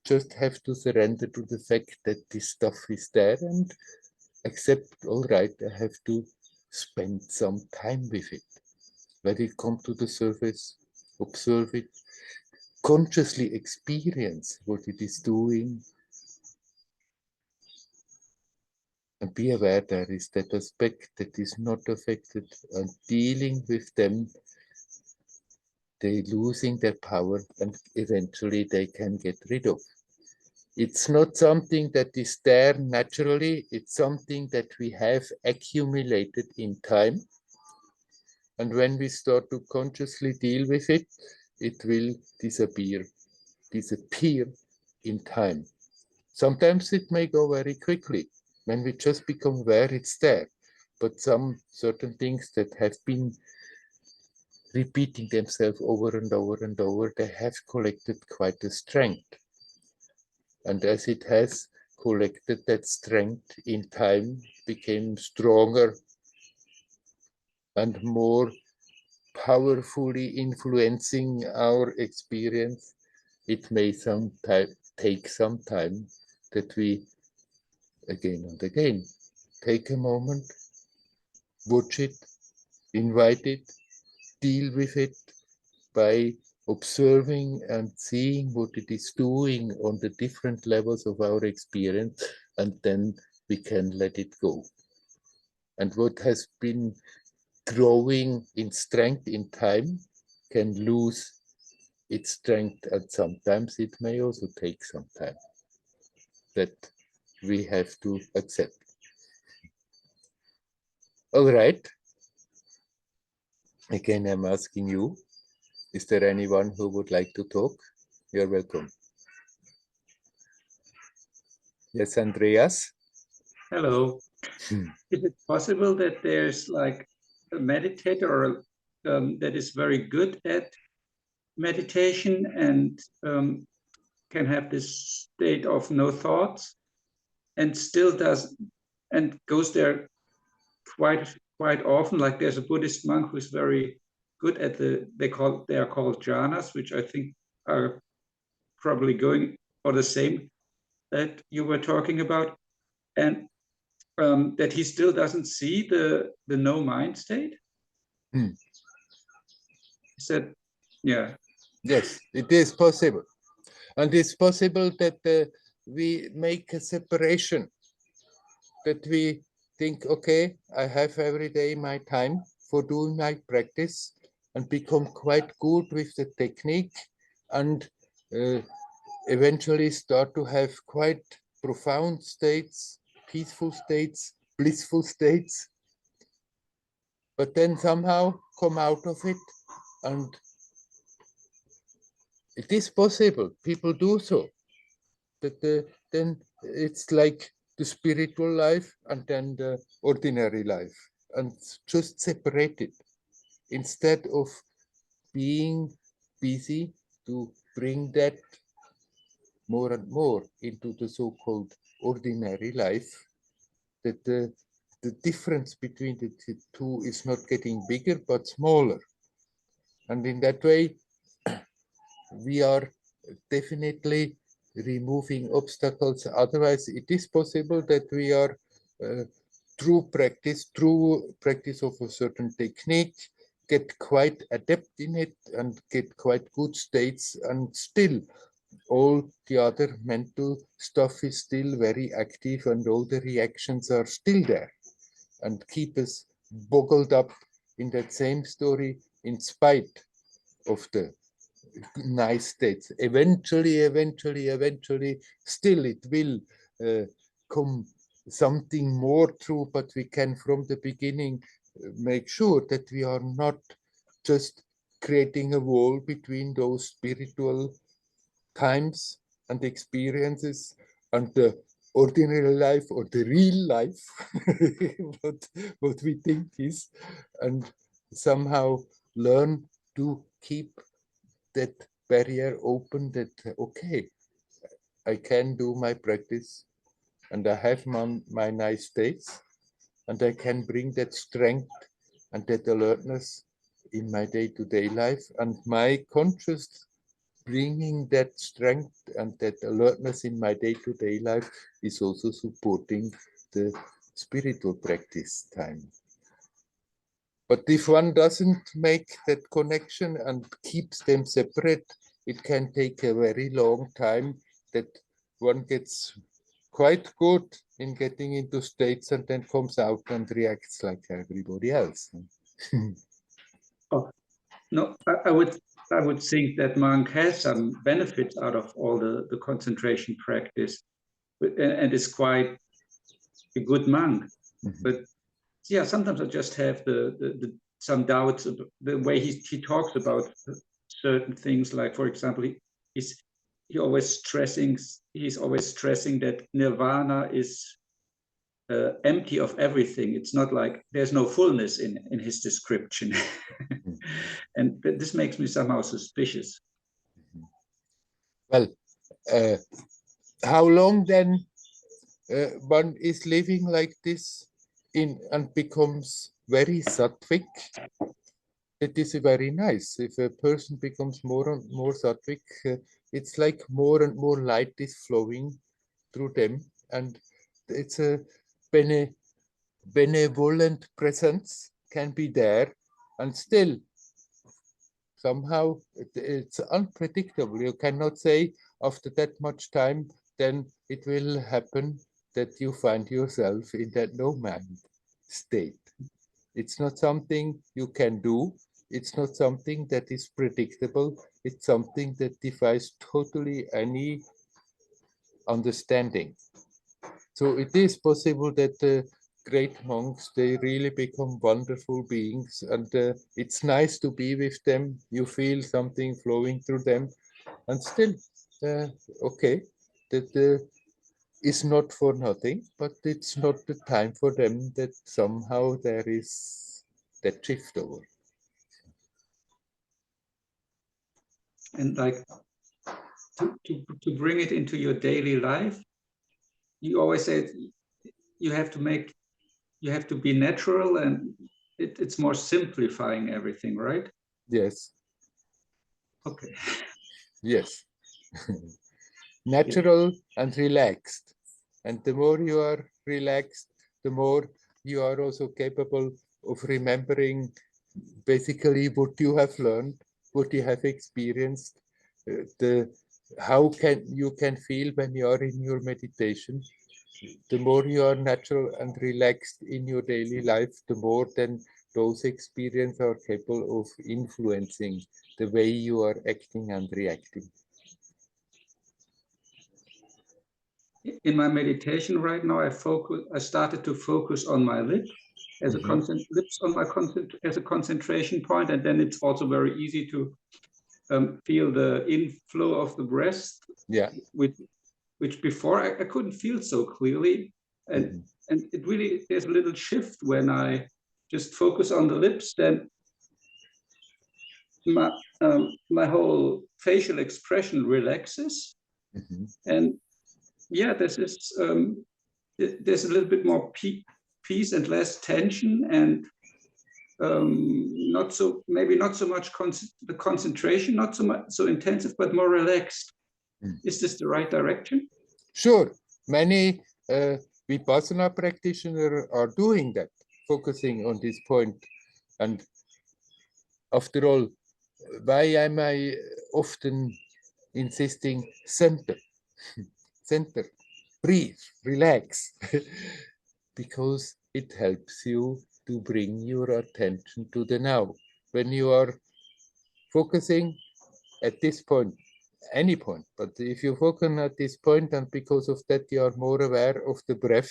just have to surrender to the fact that this stuff is there and accept, all right, I have to spend some time with it. Let it come to the surface, observe it, consciously experience what it is doing, and be aware there is that aspect that is not affected, and dealing with them, they losing their power, and eventually they can get rid of. It's not something that is there naturally, it's something that we have accumulated in time. And when we start to consciously deal with it, it will disappear in time. Sometimes it may go very quickly. When we just become aware, it's there. But some certain things that have been repeating themselves over and over and over, they have collected quite a strength. And as it has collected that strength in time, became stronger and more powerfully influencing our experience, it may take some time that we again and again take a moment, watch it, invite it, deal with it by observing and seeing what it is doing on the different levels of our experience, and then we can let it go. And what has been growing in strength in time can lose its strength, and sometimes it may also take some time. That we have to accept. All right. Again, I'm asking you, is there anyone who would like to talk? You're welcome. Yes, Andreas? Hello. Is it possible that there's like a meditator or that is very good at meditation and can have this state of no thoughts and still does and goes there quite often? Like there's a Buddhist monk who's very good at they are called jhanas, which I think are probably going for the same that you were talking about, and that he still doesn't see the no mind state. Hmm. He said, yeah. Yes, it is possible. And it's possible that we make a separation, that we think, okay, I have every day my time for doing my practice and become quite good with the technique and eventually start to have quite profound states, peaceful states, blissful states, but then somehow come out of it. And it is possible, people do so, that then it's like the spiritual life and then the ordinary life, and just separated instead of being busy to bring that more and more into the so-called ordinary life, that the difference between the two is not getting bigger but smaller. And in that way, we are definitely removing obstacles. Otherwise, it is possible that we are through practice of a certain technique, get quite adept in it and get quite good states, and still all the other mental stuff is still very active and all the reactions are still there and keep us boggled up in that same story in spite of the nice states. Eventually, still it will come something more true, but we can from the beginning make sure that we are not just creating a wall between those spiritual times and experiences and the ordinary life or the real life, what we think is, and somehow learn to keep that barrier open, that okay, I can do my practice and I have my nice days and I can bring that strength and that alertness in my day-to-day life, and my conscious bringing that strength and that alertness in my day-to-day life is also supporting the spiritual practice time. But if one doesn't make that connection and keeps them separate, it can take a very long time that one gets quite good in getting into states and then comes out and reacts like everybody else. Oh, no, I would think that monk has some benefits out of all the concentration practice, and is quite a good monk. But yeah, sometimes I just have the some doubts about the way he talks about certain things. Like, for example, he's always stressing that nirvana is empty of everything. It's not like there's no fullness in his description. And this makes me somehow suspicious. Well, how long then one is living like this and becomes very sattvic? It is very nice. If a person becomes more and more sattvic, it's like more and more light is flowing through them, and it's a benevolent presence can be there, and still somehow it's unpredictable. You cannot say after that much time, then it will happen that you find yourself in that no mind state. It's not something you can do. It's not something that is predictable. It's something that defies totally any understanding. So it is possible that great monks, they really become wonderful beings, and it's nice to be with them. You feel something flowing through them, and still, okay, that is not for nothing, but it's not the time for them that somehow there is that shift over. And like to bring it into your daily life, you always say you have to be natural, and it's more simplifying everything, right? Yes. Okay. Yes. Natural and relaxed. And the more you are relaxed, the more you are also capable of remembering basically what you have learned, what you have experienced, the how can you can feel when you are in your meditation. The more you are natural and relaxed in your daily life, the more then those experiences are capable of influencing the way you are acting and reacting. In my meditation right now, I started to focus on my lip as lips on my as a concentration point, and then it's also very easy to feel the inflow of the breath. Yeah. Which before I couldn't feel so clearly, and it really, there's a little shift when I just focus on the lips. Then my whole facial expression relaxes, and yeah, there's a little bit more peace and less tension, and maybe not so much the concentration, not so intensive, but more relaxed. Is this the right direction? Sure. Many Vipassana practitioners are doing that, focusing on this point. And after all, why am I often insisting center, center, breathe, relax? Because it helps you to bring your attention to the now. When you are focusing at this point, any point, but if you focus at this point, and because of that you are more aware of the breath,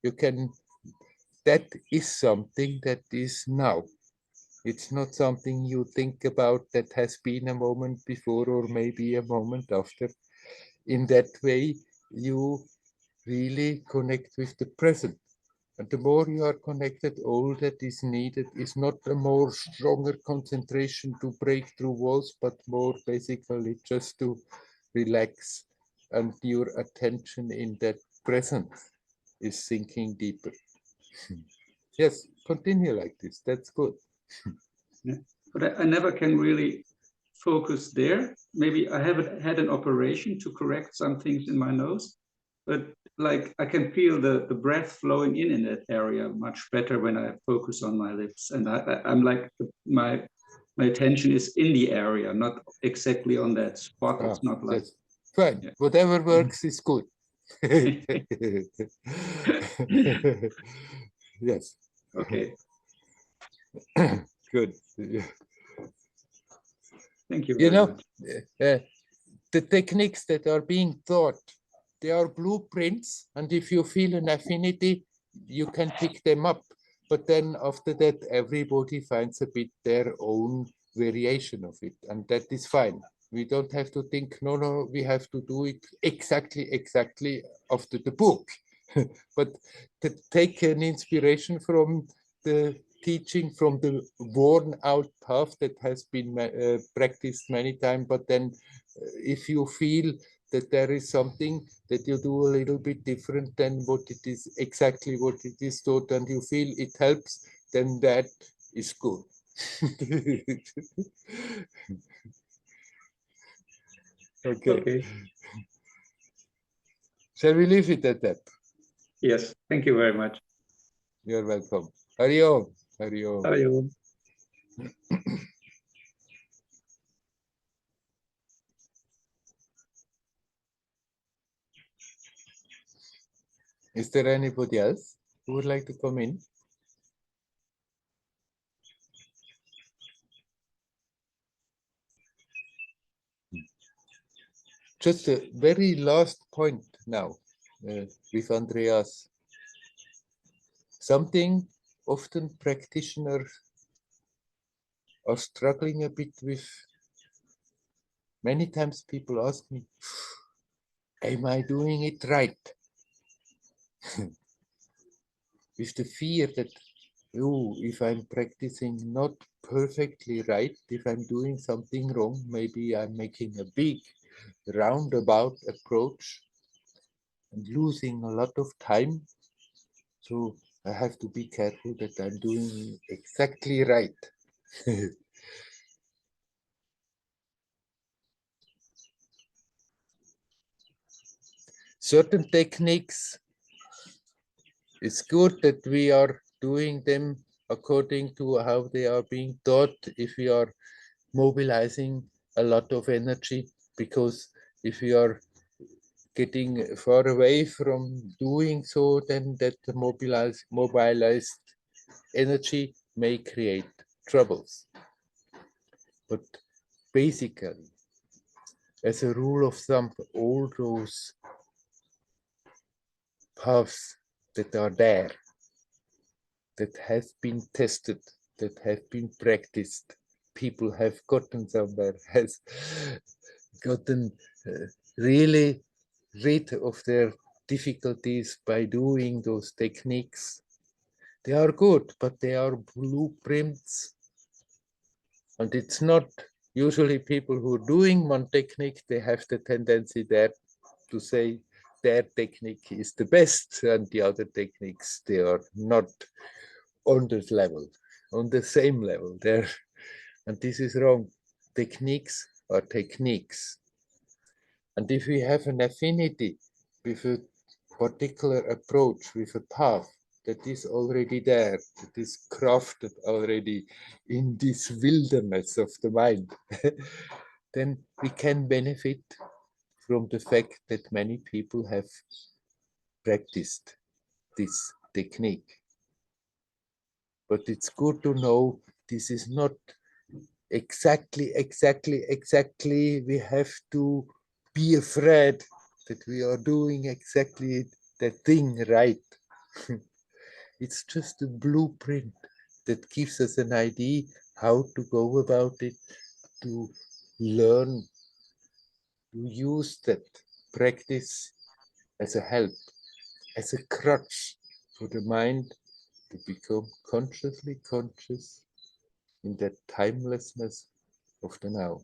you can, that is something that is now. It's not something you think about that has been a moment before or maybe a moment after. In that way, you really connect with the present. And the more you are connected, all that is needed is not a more stronger concentration to break through walls, but more basically just to relax, and your attention in that present is sinking deeper. Yes, continue like this. That's good. Yeah. But I never can really focus there. Maybe I haven't had an operation to correct some things in my nose, but like I can feel the breath flowing in that area much better when I focus on my lips. And I'm like, my attention is in the area, not exactly on that spot. It's not like, that's fine. yeah. Whatever works is good. Yes. Okay. Good. Thank you You very know, much. the techniques that are being taught, they are blueprints, and if you feel an affinity, you can pick them up. But then after that, everybody finds a bit their own variation of it, and that is fine. We don't have to think, no, we have to do it exactly after the book. But to take an inspiration from the teaching, from the worn out path that has been practiced many times, but then if you feel that there is something that you do a little bit different than what it is, exactly what it is taught, and you feel it helps, then that is good. Okay. Shall we leave it at that? Yes. Thank you very much. You're welcome. Hari Om. Hari Om. Hari Om. Is there anybody else who would like to come in? Just a very last point now with Andreas. Something often practitioners are struggling a bit with. Many times people ask me, am I doing it right? With the fear that, oh, if I'm practicing not perfectly right, if I'm doing something wrong, maybe I'm making a big roundabout approach and losing a lot of time. So I have to be careful that I'm doing exactly right. Certain techniques, it's good that we are doing them according to how they are being taught. If we are mobilizing a lot of energy, because if we are getting far away from doing so, then that mobilized energy may create troubles. But basically, as a rule of thumb, all those paths that are there, that have been tested, that have been practiced, people have gotten somewhere, has gotten really rid of their difficulties by doing those techniques. They are good, but they are blueprints. And it's not usually people who are doing one technique, they have the tendency there to say their technique is the best and the other techniques, they are not on this level, on the same level there. And this is wrong. Techniques are techniques. And if we have an affinity with a particular approach, with a path that is already there, that is crafted already in this wilderness of the mind, then we can benefit from the fact that many people have practiced this technique. But it's good to know this is not exactly, we have to be afraid that we are doing exactly the thing right. It's just a blueprint that gives us an idea how to go about it, to learn, to use that practice as a help, as a crutch for the mind to become consciously conscious in that timelessness of the now.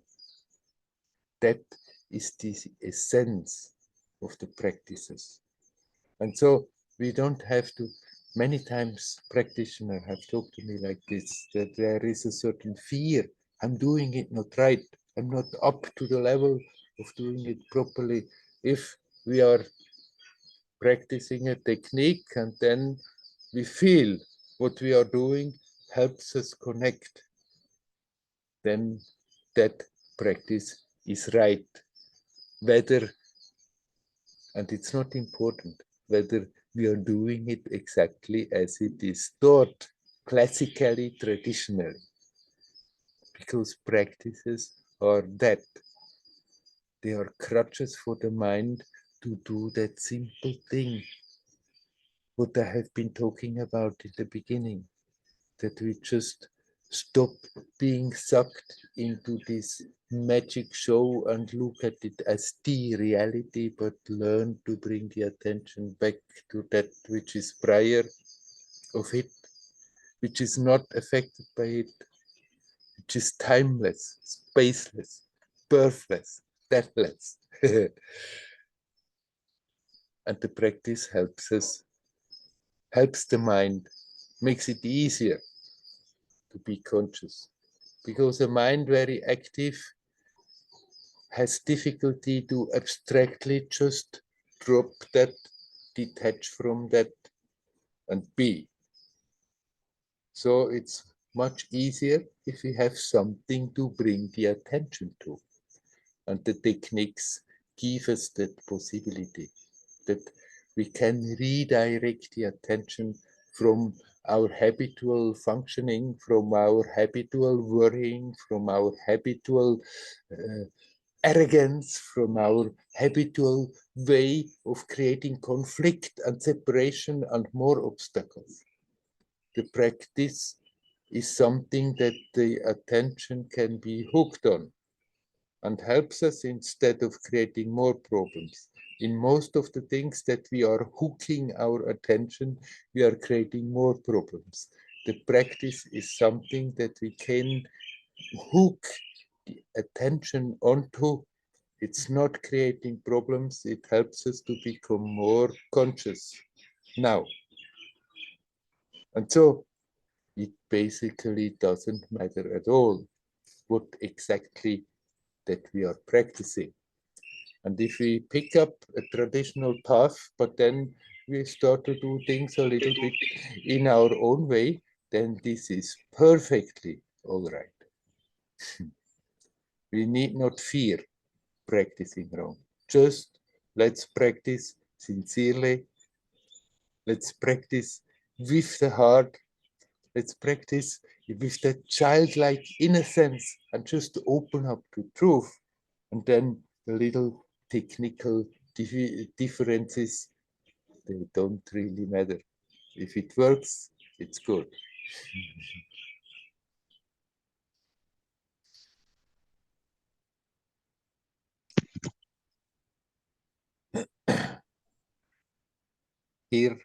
That is the essence of the practices. And so we don't have to, many times practitioners have talked to me like this, that there is a certain fear. I'm doing it not right. I'm not up to the level of doing it properly. If we are practicing a technique and then we feel what we are doing helps us connect, then that practice is right. Whether, and it's not important, whether we are doing it exactly as it is taught classically, traditionally, because practices are that. They are crutches for the mind to do that simple thing, what I have been talking about in the beginning, that we just stop being sucked into this magic show and look at it as the reality, but learn to bring the attention back to that which is prior of it, which is not affected by it, which is timeless, spaceless, birthless, deathless. And the practice helps us, helps the mind, makes it easier to be conscious. Because a mind very active has difficulty to abstractly just drop that, detach from that, and be. So it's much easier if we have something to bring the attention to. And the techniques give us that possibility, that we can redirect the attention from our habitual functioning, from our habitual worrying, from our habitual arrogance, from our habitual way of creating conflict and separation and more obstacles. the practice is something that the attention can be hooked on and helps us instead of creating more problems. In most of the things that we are hooking our attention, we are creating more problems. The practice is something that we can hook the attention onto. It's not creating problems, it helps us to become more conscious now. And so it basically doesn't matter at all what exactly that we are practicing. And if we pick up a traditional path, but then we start to do things a little bit in our own way, then this is perfectly all right. We need not fear practicing wrong. Just let's practice sincerely. Let's practice with the heart. Let's practice with that childlike innocence and just open up to truth. And then the little technical differences, they don't really matter. If it works, it's good. Here,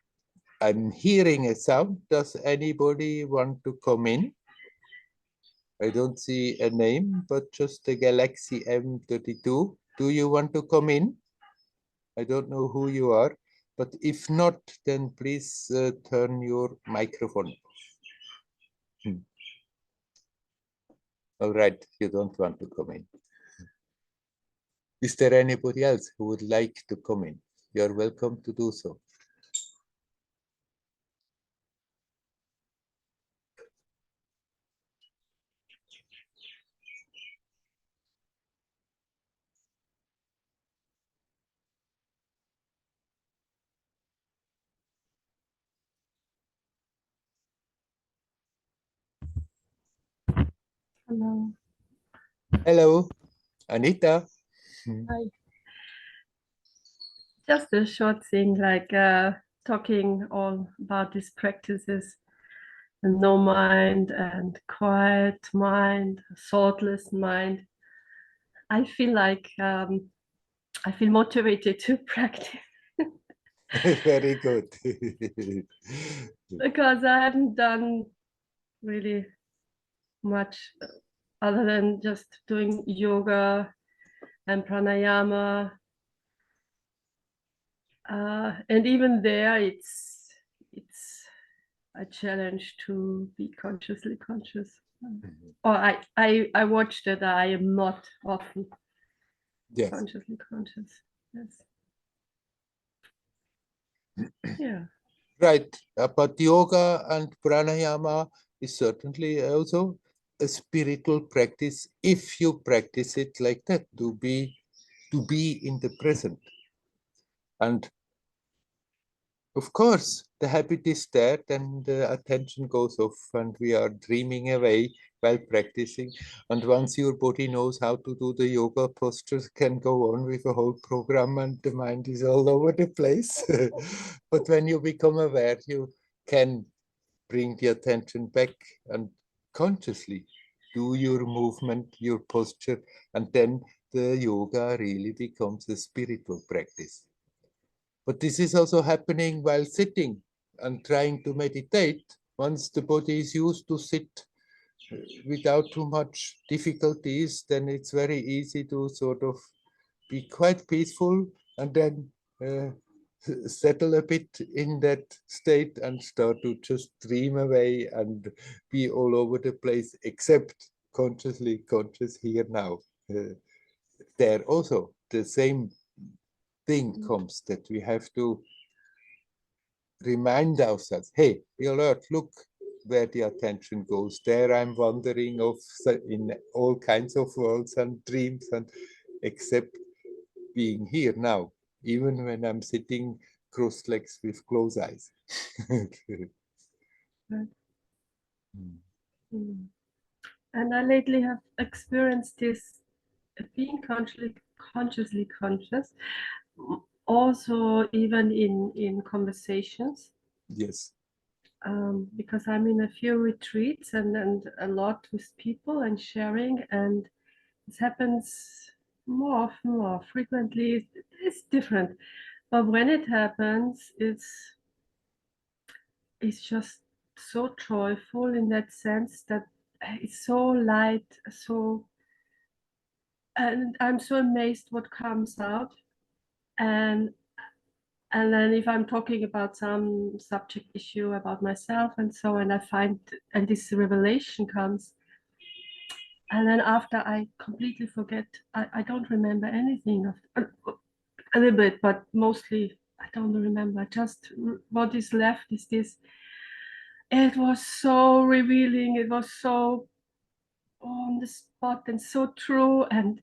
I'm hearing a sound. Does anybody want to come in? I don't see a name, but just the Galaxy M32. Do you want to come in? I don't know who you are, but if not, then please turn your microphone off. All right, you don't want to come in. Is there anybody else who would like to come in? You're welcome to do so. Hello. Hello, Anita. Hi. Just a short thing, like talking all about these practices, and no mind and quiet mind, thoughtless mind. I feel like I feel motivated to practice Very good. because I haven't done really much other than just doing yoga and pranayama. And even there, it's a challenge to be consciously conscious. Or I watch that I am not often Yes. consciously conscious. Yes. Yeah. Right, but yoga and pranayama is certainly also a spiritual practice if you practice it like that, to be in the present. And of course, the habit is there, then the attention goes off and we are dreaming away while practicing. And once your body knows how to do the yoga postures, can go on with a whole program and the mind is all over the place. But when you become aware, you can bring the attention back and consciously do your movement, your posture, and then the yoga really becomes a spiritual practice. But this is also happening while sitting and trying to meditate. Once the body is used to sit without too much difficulties, then it's very easy to sort of be quite peaceful and then settle a bit in that state and start to just dream away and be all over the place, except consciously conscious here now. There also the same thing comes, that we have to remind ourselves, hey, be alert, look where the attention goes. There I'm wandering off in all kinds of worlds and dreams, and except being here now, even when I'm sitting crossed legs with closed eyes. Mm. And I lately have experienced this being consciously conscious, also even in conversations. Yes. because I'm in a few retreats and a lot with people and sharing, and it happens more often, more frequently. It's different, but when it happens, it's just so joyful in that sense that it's so light, so, and I'm so amazed what comes out. And then if I'm talking about some subject issue about myself and so, and I find, and this revelation comes, and then after I completely forget, I don't remember anything of a little bit, but mostly I don't remember. Just what is left is this. It was so revealing. It was so on the spot and so true. And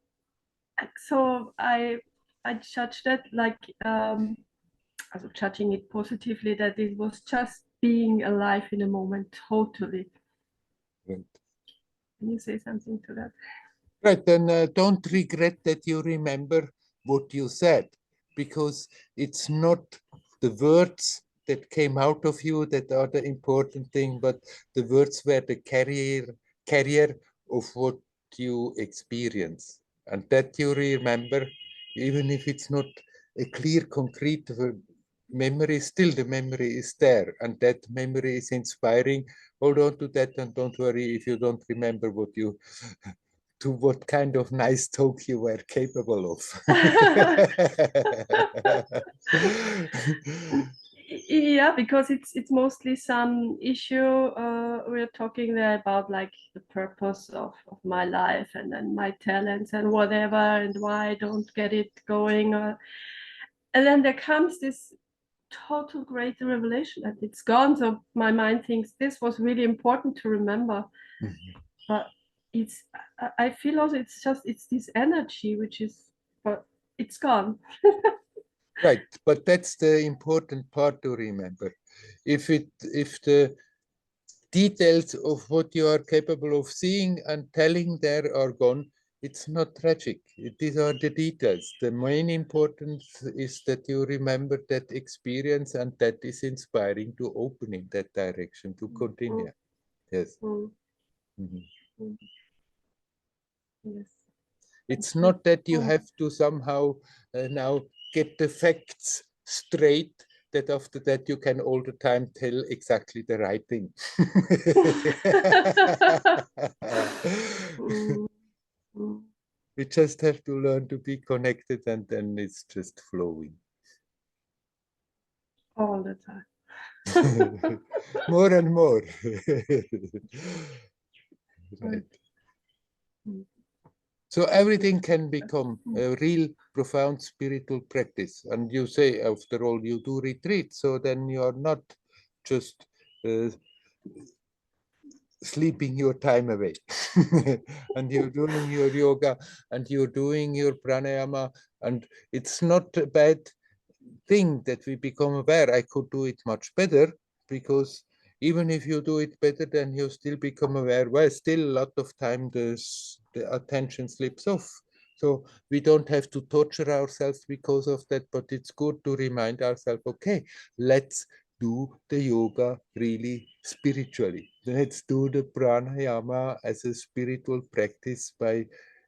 so I judged it like, also judging it positively, that it was just being alive in a moment, totally. Right. Can you say something to that? Right, then don't regret that you remember what you said, because it's not the words that came out of you that are the important thing, but the words were the carrier of what you experience. And that you remember, even if it's not a clear, concrete memory, still the memory is there, and that memory is inspiring. Hold on to that and don't worry if you don't remember what you to what kind of nice talk you were capable of. Yeah, because it's mostly some issue we're talking there about, like the purpose of my life and then my talents and whatever, and why I don't get it going. And then there comes this total great revelation and it's gone. So my mind thinks this was really important to remember. But I feel also it's this energy which is, but it's gone. Right, but that's the important part to remember. If the details of what you are capable of seeing and telling there are gone, it's not tragic. These are the details. The main importance is that you remember that experience, and that is inspiring to open in that direction, to continue. Yes. Yes. It's not that you have to somehow now get the facts straight, that after that you can all the time tell exactly the right thing. We just have to learn to be connected, and then it's just flowing. All the time. More and more. Right. So everything can become a real profound spiritual practice. And you say, after all, you do retreat, so then you are not just sleeping your time away. And you're doing your yoga and you're doing your pranayama, and it's not a bad thing that we become aware. I could do it much better, because even if you do it better, then you still become aware. Well, still a lot of time the attention slips off. So we don't have to torture ourselves because of that, but it's good to remind ourselves, okay, let's do the yoga really spiritually. Let's do the pranayama as a spiritual practice by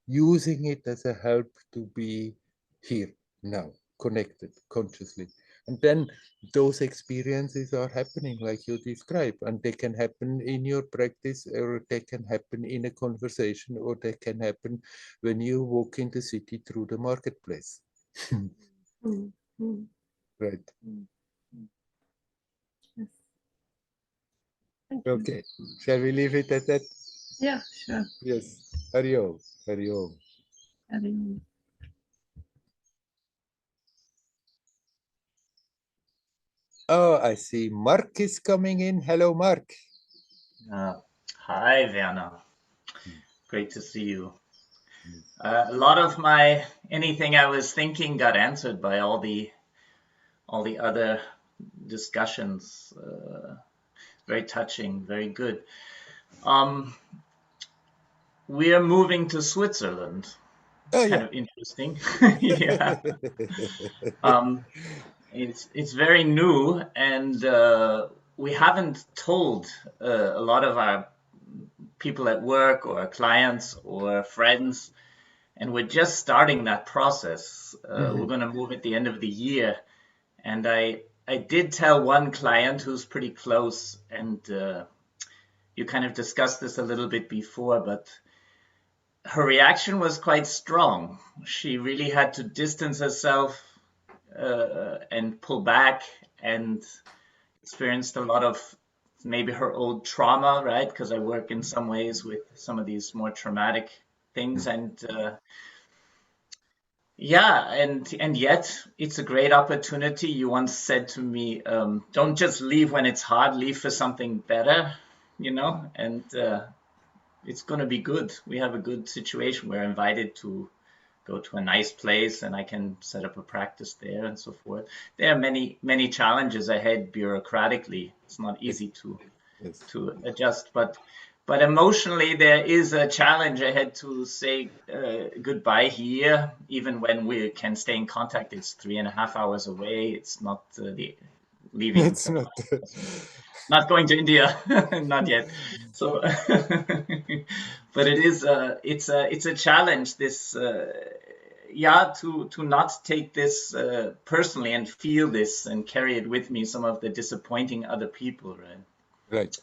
using it as a help to be here now, connected consciously. And then those experiences are happening like you describe, and they can happen in your practice, or they can happen in a conversation, or they can happen when you walk in the city through the marketplace. Right. Yes. Okay, shall we leave it at that? Yeah, sure. Yes. Hari Om. Hari Om. Hari Om. Oh, I see Mark is coming in. Hello, Mark. Hi, Werner. Great to see you. A lot of anything I was thinking got answered by all the other discussions. Very touching, very good. We are moving to Switzerland. It's kind of interesting. Yeah. It's very new, and we haven't told a lot of our people at work or clients or friends, and we're just starting that process. We're going to move at the end of the year, and I did tell one client who's pretty close, and you kind of discussed this a little bit before, but her reaction was quite strong. She really had to distance herself and pull back, and experienced a lot of maybe her old trauma, right? Because I work in some ways with some of these more traumatic things, and yeah, and yet it's a great opportunity. You once said to me, "Don't just leave when it's hard. Leave for something better," and it's going to be good. We have a good situation. We're invited to go to a nice place, and I can set up a practice there and so forth. There are many challenges ahead bureaucratically. It's not easy to adjust, but emotionally there is a challenge ahead to say goodbye here, even when we can stay in contact. It's 3.5 hours away. It's not the leaving. It's not. Not going to India, not yet. So, but it is it's a challenge. This to not take this personally and feel this and carry it with me. Some of the disappointing other people, right? Right.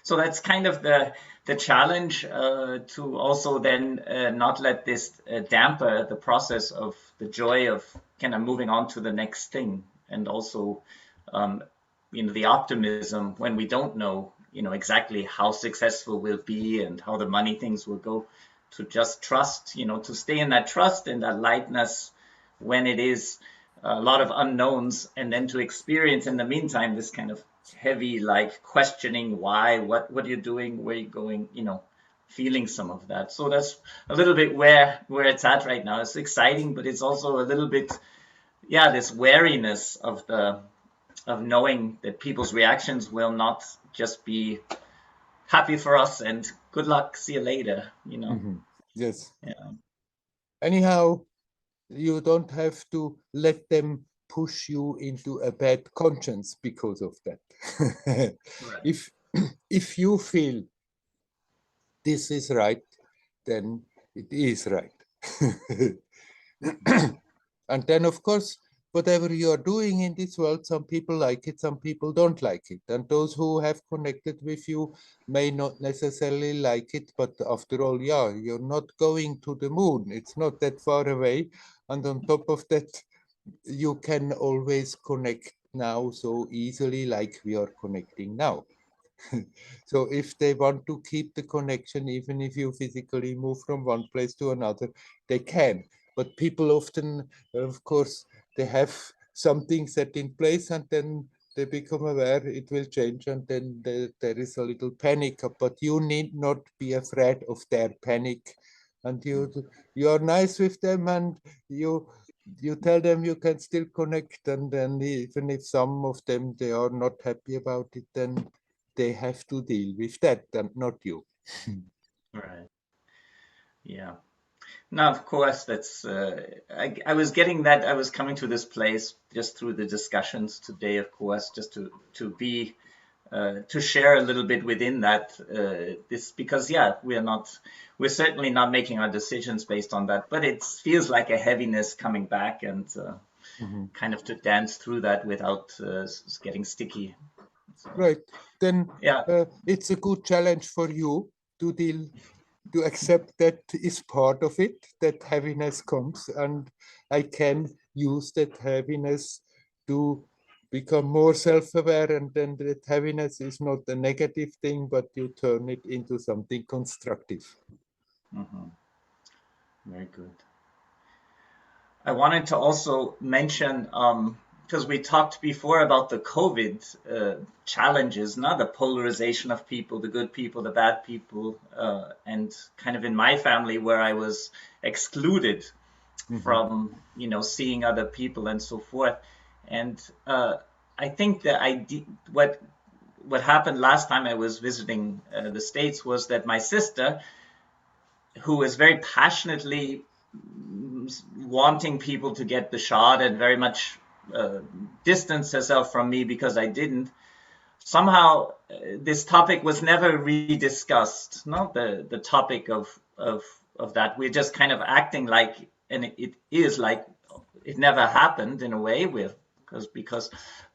So that's kind of the challenge, to also then not let this damper the process of the joy of kind of moving on to the next thing, and also the optimism when we don't know exactly how successful we'll be and how the money things will go, to just trust, to stay in that trust and that lightness when it is a lot of unknowns, and then to experience in the meantime this kind of heavy, like, questioning why, what you're doing, where you're going, feeling some of that. So that's a little bit where it's at right now. It's exciting, but it's also a little bit, this wariness of knowing that people's reactions will not just be happy for us and good luck, see you later, Yes. Yeah. Anyhow, you don't have to let them push you into a bad conscience because of that. Right. If you feel this is right, then it is right. And then, of course, whatever you are doing in this world, some people like it, some people don't like it. And those who have connected with you may not necessarily like it, but after all, you're not going to the moon. It's not that far away. And on top of that, you can always connect now so easily like we are connecting now. So if they want to keep the connection, even if you physically move from one place to another, they can. But people often, of course, they have something set in place, and then they become aware it will change, and then there is a little panic. But you need not be afraid of their panic, and you are nice with them, and you tell them you can still connect, and then even if some of them they are not happy about it, then they have to deal with that and not you. Right. Yeah. Now, of course, that's I was getting that. I was coming to this place just through the discussions today, of course, just to be to share a little bit within that, this, because we're certainly not making our decisions based on that, but it feels like a heaviness coming back, and kind of to dance through that without getting sticky. So, Right. Then yeah. it's a good challenge for you to accept that is part of it, that heaviness comes, and I can use that heaviness to become more self-aware, and then that heaviness is not a negative thing, but you turn it into something constructive. Very good. I wanted to also mention, because we talked before about the COVID challenges, not the polarization of people, the good people, the bad people, and kind of in my family where I was excluded from, seeing other people and so forth. And I think that what happened last time I was visiting the States was that my sister, who was very passionately wanting people to get the shot and very much distance herself from me because I didn't. Somehow this topic was never really discussed. No, the topic of that. We're just kind of acting like, and it is like it never happened in a way, with because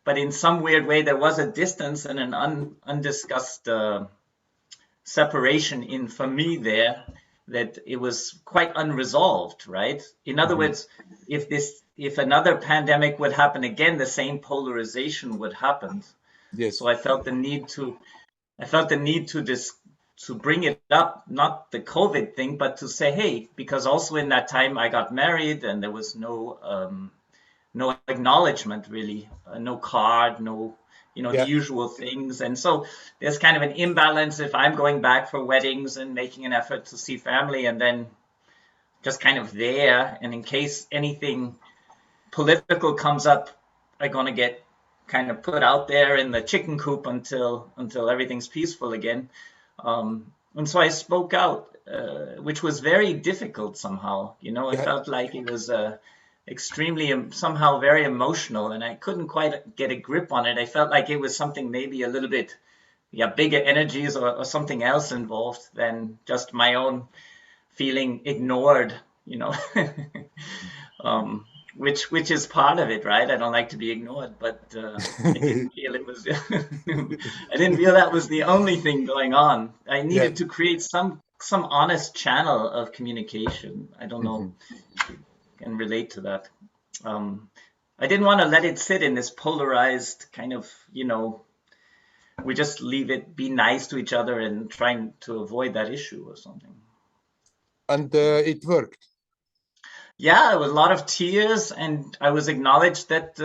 but in some weird way there was a distance and an undiscussed separation in for me there, that it was quite unresolved, right? In other words, if another pandemic would happen again, the same polarization would happen. Yes. So I felt the need to bring it up, not the COVID thing, but to say, hey, because also in that time I got married and there was no acknowledgement really, no card, no, the usual things. And so there's kind of an imbalance if I'm going back for weddings and making an effort to see family and then just kind of there. And in case anything political comes up, I'm going to get kind of put out there in the chicken coop until everything's peaceful again. And so I spoke out, which was very difficult somehow. I felt like it was extremely, somehow very emotional, and I couldn't quite get a grip on it. I felt like it was something maybe a little bit, bigger energies or something else involved than just my own feeling ignored, which is part of it, right? I don't like to be ignored, but I didn't feel it was. I didn't feel that was the only thing going on. I needed to create some honest channel of communication. I don't know if you can relate to that. I didn't want to let it sit in this polarized kind of, we just leave it, be nice to each other and trying to avoid that issue or something. And it worked. Yeah, it was a lot of tears, and I was acknowledged that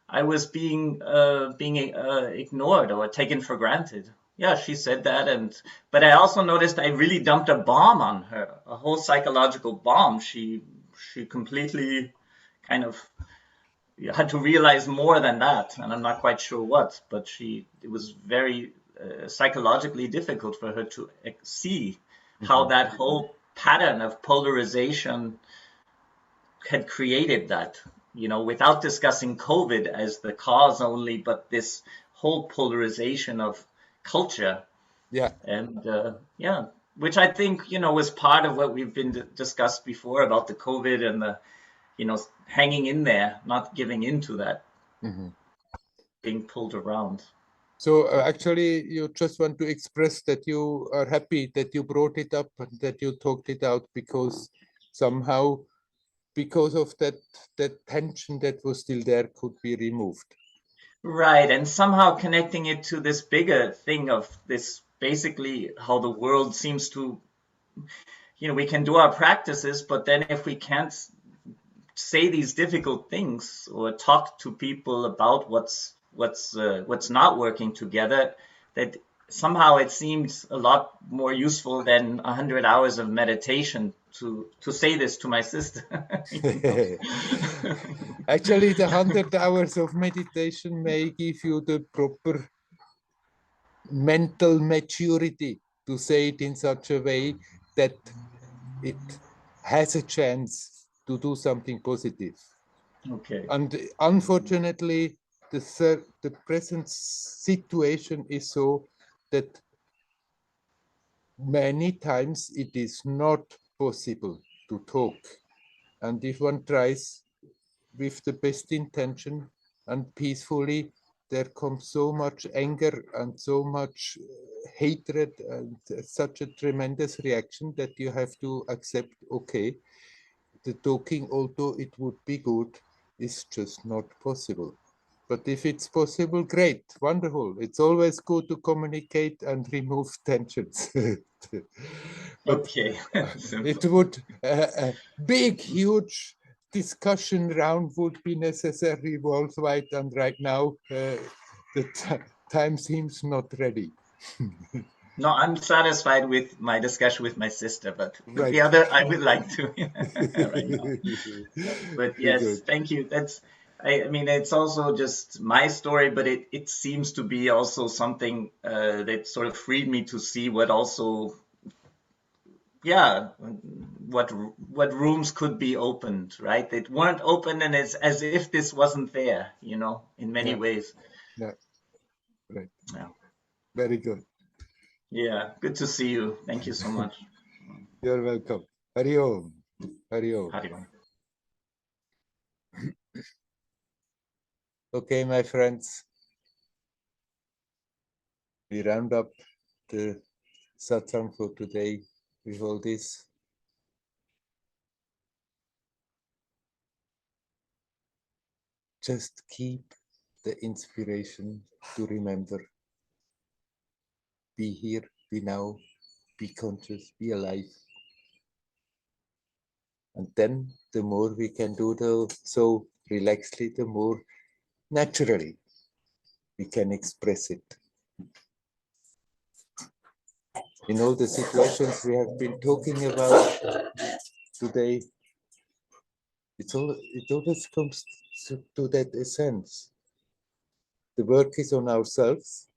I was being ignored or taken for granted. Yeah, she said that, but I also noticed I really dumped a bomb on her, a whole psychological bomb. She completely kind of had to realize more than that, and I'm not quite sure what, but it was very psychologically difficult for her to see how that whole pattern of polarization had created that, without discussing COVID as the cause only, but this whole polarization of culture. Yeah. And which I think, was part of what we've been discussed before about the COVID and the, hanging in there, not giving into that, being pulled around. So actually, you just want to express that you are happy that you brought it up and that you talked it out, because somehow, because of that tension that was still there, could be removed. Right, and somehow connecting it to this bigger thing of this, basically how the world seems to, we can do our practices, but then if we can't say these difficult things or talk to people about what's not working together, that somehow it seems a lot more useful than 100 hours of meditation to say this to my sister. Actually, the 100 hours of meditation may give you the proper mental maturity to say it in such a way that it has a chance to do something positive. Okay. And unfortunately, the present situation is so that many times it is not possible to talk. And if one tries with the best intention and peacefully, there comes so much anger and so much hatred and such a tremendous reaction that you have to accept, okay, the talking, although it would be good, is just not possible. But if it's possible, great, wonderful. It's always good to communicate and remove tensions. But okay. it would, a big, huge discussion round would be necessary worldwide, and right now the time seems not ready. No, I'm satisfied with my discussion with my sister, but Right. the other I would like to right now. But yes, Good. thank you. I mean, it's also just my story, but it seems to be also something that sort of freed me to see what also, yeah, what rooms could be opened, right? They weren't open, and it's as if this wasn't there, you know, in many ways. Yeah. Right. Yeah. Very good. Yeah. Good to see you. Thank you so much. You're welcome. Hari Om. Hari Om. Hari Om. Okay, my friends. We round up the satsang for today with all this. Just keep the inspiration to remember. Be here, be now, be conscious, be alive. And then the more we can do so relaxedly, the more naturally we can express it. In all the situations we have been talking about today, it always comes to that essence. The work is on ourselves.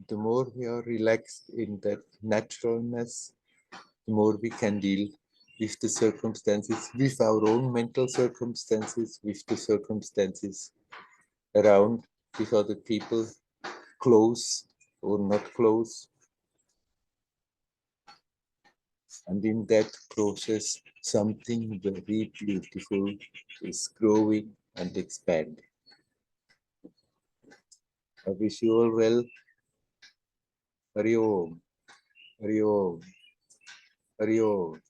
The more we are relaxed in that naturalness, the more we can deal with the circumstances, with our own mental circumstances, with the circumstances around, with other people, close or not close. And in that process, something very beautiful is growing and expanding. I wish you all well. Hari Om. Hari Om. Hari Om.